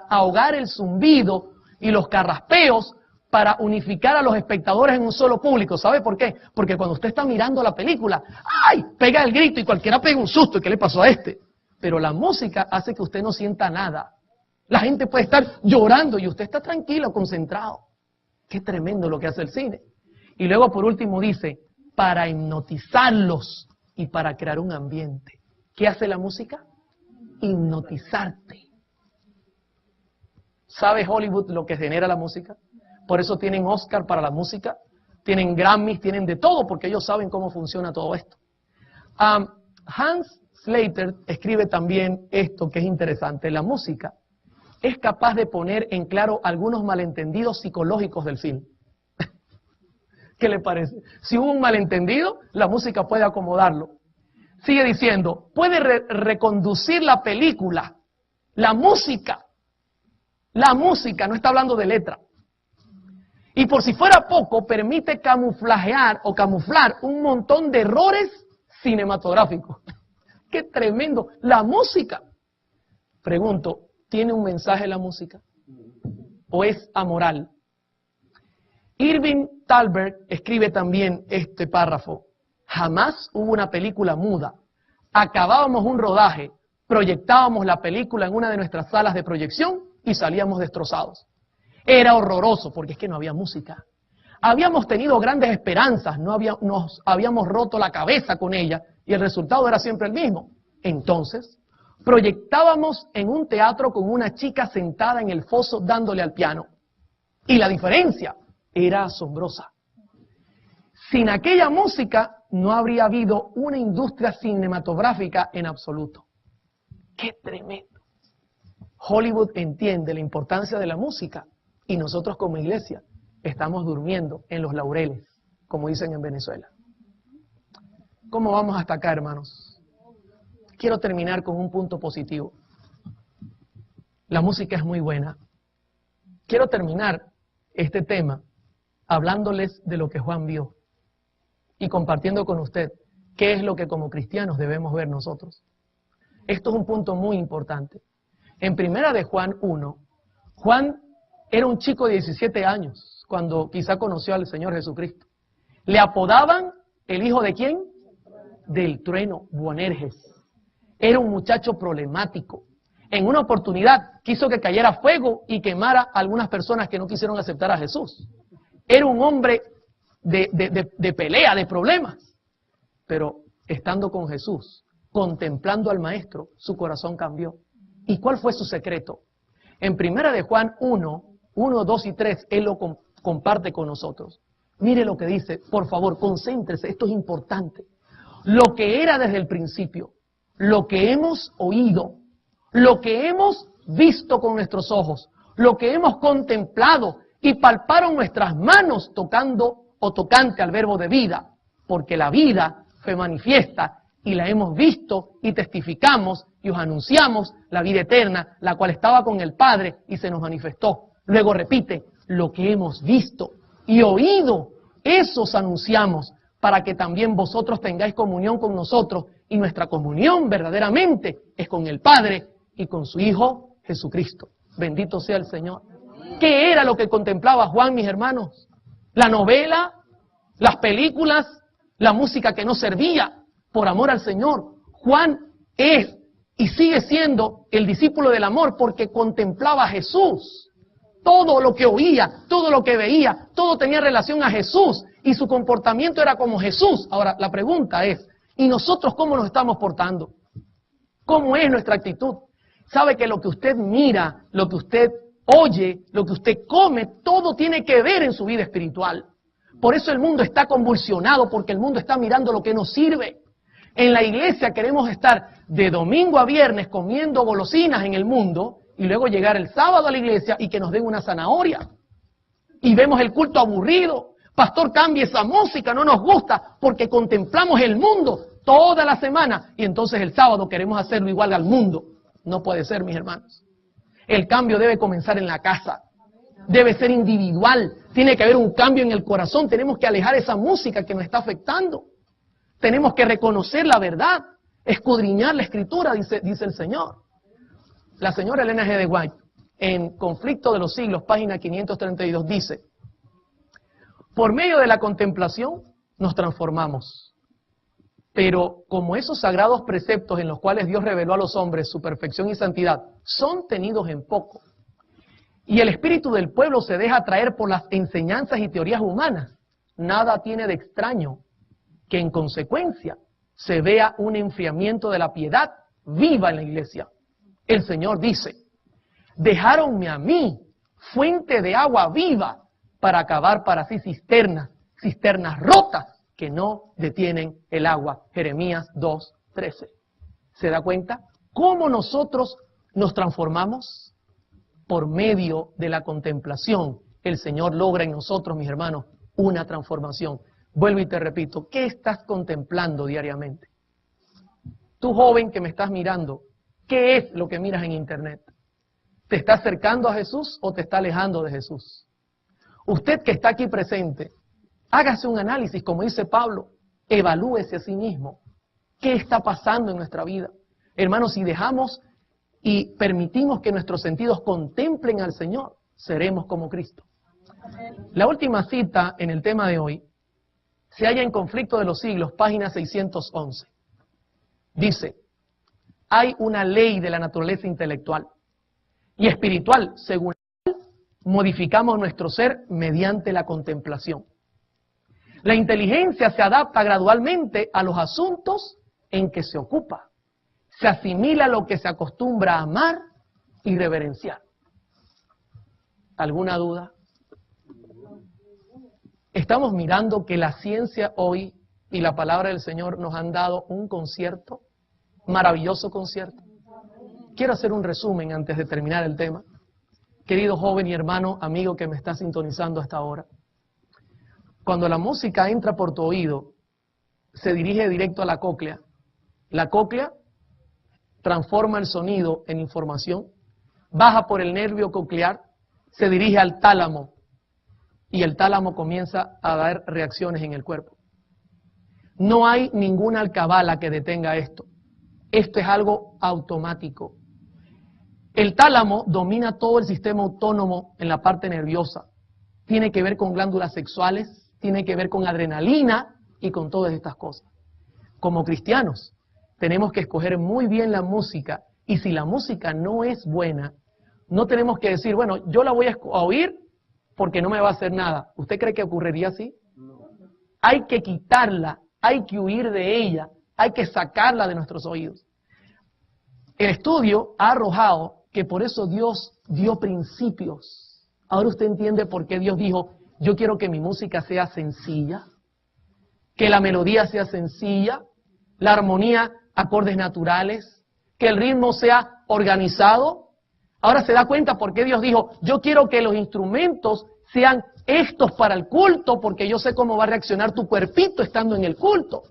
ahogar el zumbido y los carraspeos, para unificar a los espectadores en un solo público. ¿Sabe por qué? Porque cuando usted está mirando la película, ¡ay!, pega el grito y cualquiera pega un susto. ¿Y qué le pasó a este? Pero la música hace que usted no sienta nada. La gente puede estar llorando y usted está tranquilo, concentrado. Qué tremendo lo que hace el cine. Y luego por último dice, para hipnotizarlos y para crear un ambiente. ¿Qué hace la música? Hipnotizarte. ¿Sabe Hollywood lo que genera la música? Por eso tienen Oscar para la música, tienen Grammys, tienen de todo, porque ellos saben cómo funciona todo esto. Hans Slater escribe también esto que es interesante. La música es capaz de poner en claro algunos malentendidos psicológicos del film. ¿Qué le parece? Si hubo un malentendido, la música puede acomodarlo. Sigue diciendo, puede reconducir la película, la música, no está hablando de letra. Y por si fuera poco, permite camuflar un montón de errores cinematográficos. ¡Qué tremendo! La música. Pregunto, ¿tiene un mensaje la música? ¿O es amoral? Irving Thalberg escribe también este párrafo. Jamás hubo una película muda. Acabábamos un rodaje, proyectábamos la película en una de nuestras salas de proyección y salíamos destrozados. Era horroroso porque es que no había música. Habíamos tenido grandes esperanzas, nos habíamos roto la cabeza con ella y el resultado era siempre el mismo. Entonces, proyectábamos en un teatro con una chica sentada en el foso dándole al piano. Y la diferencia era asombrosa. Sin aquella música no habría habido una industria cinematográfica en absoluto. ¡Qué tremendo! Hollywood entiende la importancia de la música y nosotros como iglesia estamos durmiendo en los laureles, como dicen en Venezuela. ¿Cómo vamos hasta acá, hermanos? Quiero terminar con un punto positivo. La música es muy buena. Quiero terminar este tema hablándoles de lo que Juan vio y compartiendo con usted qué es lo que como cristianos debemos ver nosotros. Esto es un punto muy importante. En primera de Juan 1, Juan era un chico de 17 años cuando quizá conoció al Señor Jesucristo. Le apodaban el hijo de ¿quién? Del trueno, Boanerges. Era un muchacho problemático. En una oportunidad quiso que cayera fuego y quemara a algunas personas que no quisieron aceptar a Jesús. Era un hombre de pelea, de problemas. Pero estando con Jesús, contemplando al Maestro, su corazón cambió. ¿Y cuál fue su secreto? En primera de Juan 1, 2 y 3, él lo comparte con nosotros. Mire lo que dice, por favor, concéntrese, esto es importante. Lo que era desde el principio, lo que hemos oído, lo que hemos visto con nuestros ojos, lo que hemos contemplado y palparon nuestras manos tocando o tocante al verbo de vida, porque la vida fue manifiesta y la hemos visto y testificamos y os anunciamos la vida eterna, la cual estaba con el Padre y se nos manifestó. Luego repite, lo que hemos visto y oído, eso os anunciamos, para que también vosotros tengáis comunión con nosotros, y nuestra comunión verdaderamente es con el Padre y con su Hijo Jesucristo. Bendito sea el Señor. ¿Qué era lo que contemplaba Juan, mis hermanos? La novela, las películas, la música que no servía por amor al Señor. Juan es y sigue siendo el discípulo del amor porque contemplaba a Jesús. Todo lo que oía, todo lo que veía, todo tenía relación a Jesús y su comportamiento era como Jesús. Ahora, la pregunta es, ¿y nosotros cómo nos estamos portando? ¿Cómo es nuestra actitud? Sabe que lo que usted mira, lo que usted oye, lo que usted come, todo tiene que ver en su vida espiritual. Por eso el mundo está convulsionado, porque el mundo está mirando lo que nos sirve. En la iglesia queremos estar de domingo a viernes comiendo golosinas en el mundo y luego llegar el sábado a la iglesia y que nos den una zanahoria. Y vemos el culto aburrido. Pastor, cambie esa música, no nos gusta, porque contemplamos el mundo toda la semana y entonces el sábado queremos hacerlo igual al mundo. No puede ser, mis hermanos. El cambio debe comenzar en la casa. Debe ser individual. Tiene que haber un cambio en el corazón. Tenemos que alejar esa música que nos está afectando. Tenemos que reconocer la verdad, escudriñar la Escritura, dice el Señor. La señora Elena G. de White, en Conflicto de los Siglos, página 532, dice: por medio de la contemplación nos transformamos, pero como esos sagrados preceptos en los cuales Dios reveló a los hombres su perfección y santidad son tenidos en poco, y el espíritu del pueblo se deja atraer por las enseñanzas y teorías humanas, nada tiene de extraño que en consecuencia se vea un enfriamiento de la piedad viva en la iglesia. El Señor dice: dejáronme a mí, fuente de agua viva, para acabar para sí cisternas rotas que no detienen el agua. Jeremías 2:13. ¿Se da cuenta cómo nosotros nos transformamos? Por medio de la contemplación, el Señor logra en nosotros, mis hermanos, una transformación. Vuelvo y te repito, ¿qué estás contemplando diariamente? Tú joven que me estás mirando, ¿qué es lo que miras en internet? ¿Te está acercando a Jesús o te está alejando de Jesús? Usted que está aquí presente, hágase un análisis, como dice Pablo, evalúese a sí mismo. ¿Qué está pasando en nuestra vida? Hermanos, si dejamos y permitimos que nuestros sentidos contemplen al Señor, seremos como Cristo. La última cita en el tema de hoy se halla en Conflicto de los Siglos, página 611. Dice: hay una ley de la naturaleza intelectual y espiritual, según modificamos nuestro ser mediante la contemplación. La inteligencia se adapta gradualmente a los asuntos en que se ocupa. Se asimila a lo que se acostumbra a amar y reverenciar. ¿Alguna duda? Estamos mirando que la ciencia hoy y la palabra del Señor nos han dado un concierto, maravilloso concierto. Quiero hacer un resumen antes de terminar el tema. Querido joven y hermano, amigo que me está sintonizando hasta ahora. Cuando la música entra por tu oído, se dirige directo a la cóclea. La cóclea transforma el sonido en información, baja por el nervio coclear, se dirige al tálamo y el tálamo comienza a dar reacciones en el cuerpo. No hay ninguna alcabala que detenga esto. Esto es algo automático. El tálamo domina todo el sistema autónomo en la parte nerviosa. Tiene que ver con glándulas sexuales, tiene que ver con adrenalina y con todas estas cosas. Como cristianos, tenemos que escoger muy bien la música, y si la música no es buena, no tenemos que decir, bueno, yo la voy a oír porque no me va a hacer nada. ¿Usted cree que ocurriría así? Hay que quitarla, hay que huir de ella, hay que sacarla de nuestros oídos. El estudio ha arrojado que por eso Dios dio principios. Ahora usted entiende por qué Dios dijo, yo quiero que mi música sea sencilla, que la melodía sea sencilla, la armonía, acordes naturales, que el ritmo sea organizado. Ahora se da cuenta por qué Dios dijo, yo quiero que los instrumentos sean estos para el culto, porque yo sé cómo va a reaccionar tu cuerpito estando en el culto.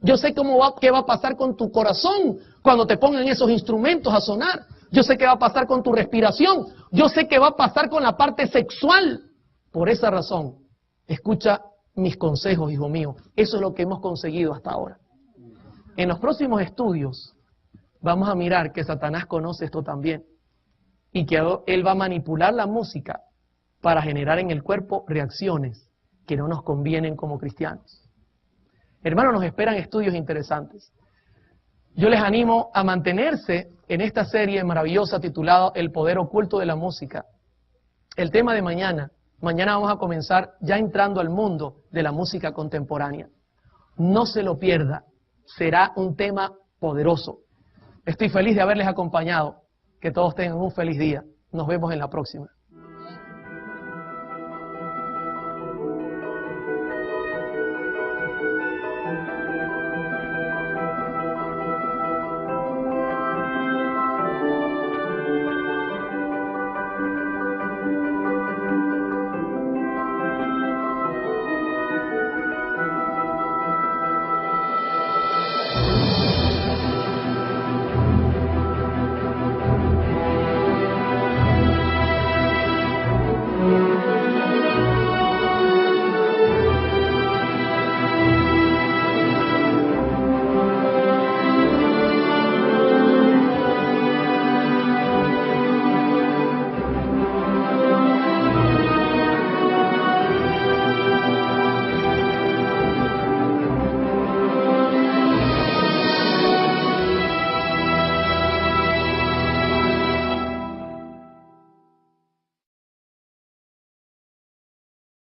Yo sé qué va a pasar con tu corazón cuando te pongan esos instrumentos a sonar. Yo sé qué va a pasar con tu respiración. Yo sé qué va a pasar con la parte sexual. Por esa razón, escucha mis consejos, hijo mío. Eso es lo que hemos conseguido hasta ahora. En los próximos estudios vamos a mirar que Satanás conoce esto también y que él va a manipular la música para generar en el cuerpo reacciones que no nos convienen como cristianos. Hermanos, nos esperan estudios interesantes. Yo les animo a mantenerse en esta serie maravillosa titulada El poder oculto de la música. El tema de mañana vamos a comenzar ya entrando al mundo de la música contemporánea. No se lo pierda, será un tema poderoso. Estoy feliz de haberles acompañado. Que todos tengan un feliz día. Nos vemos en la próxima.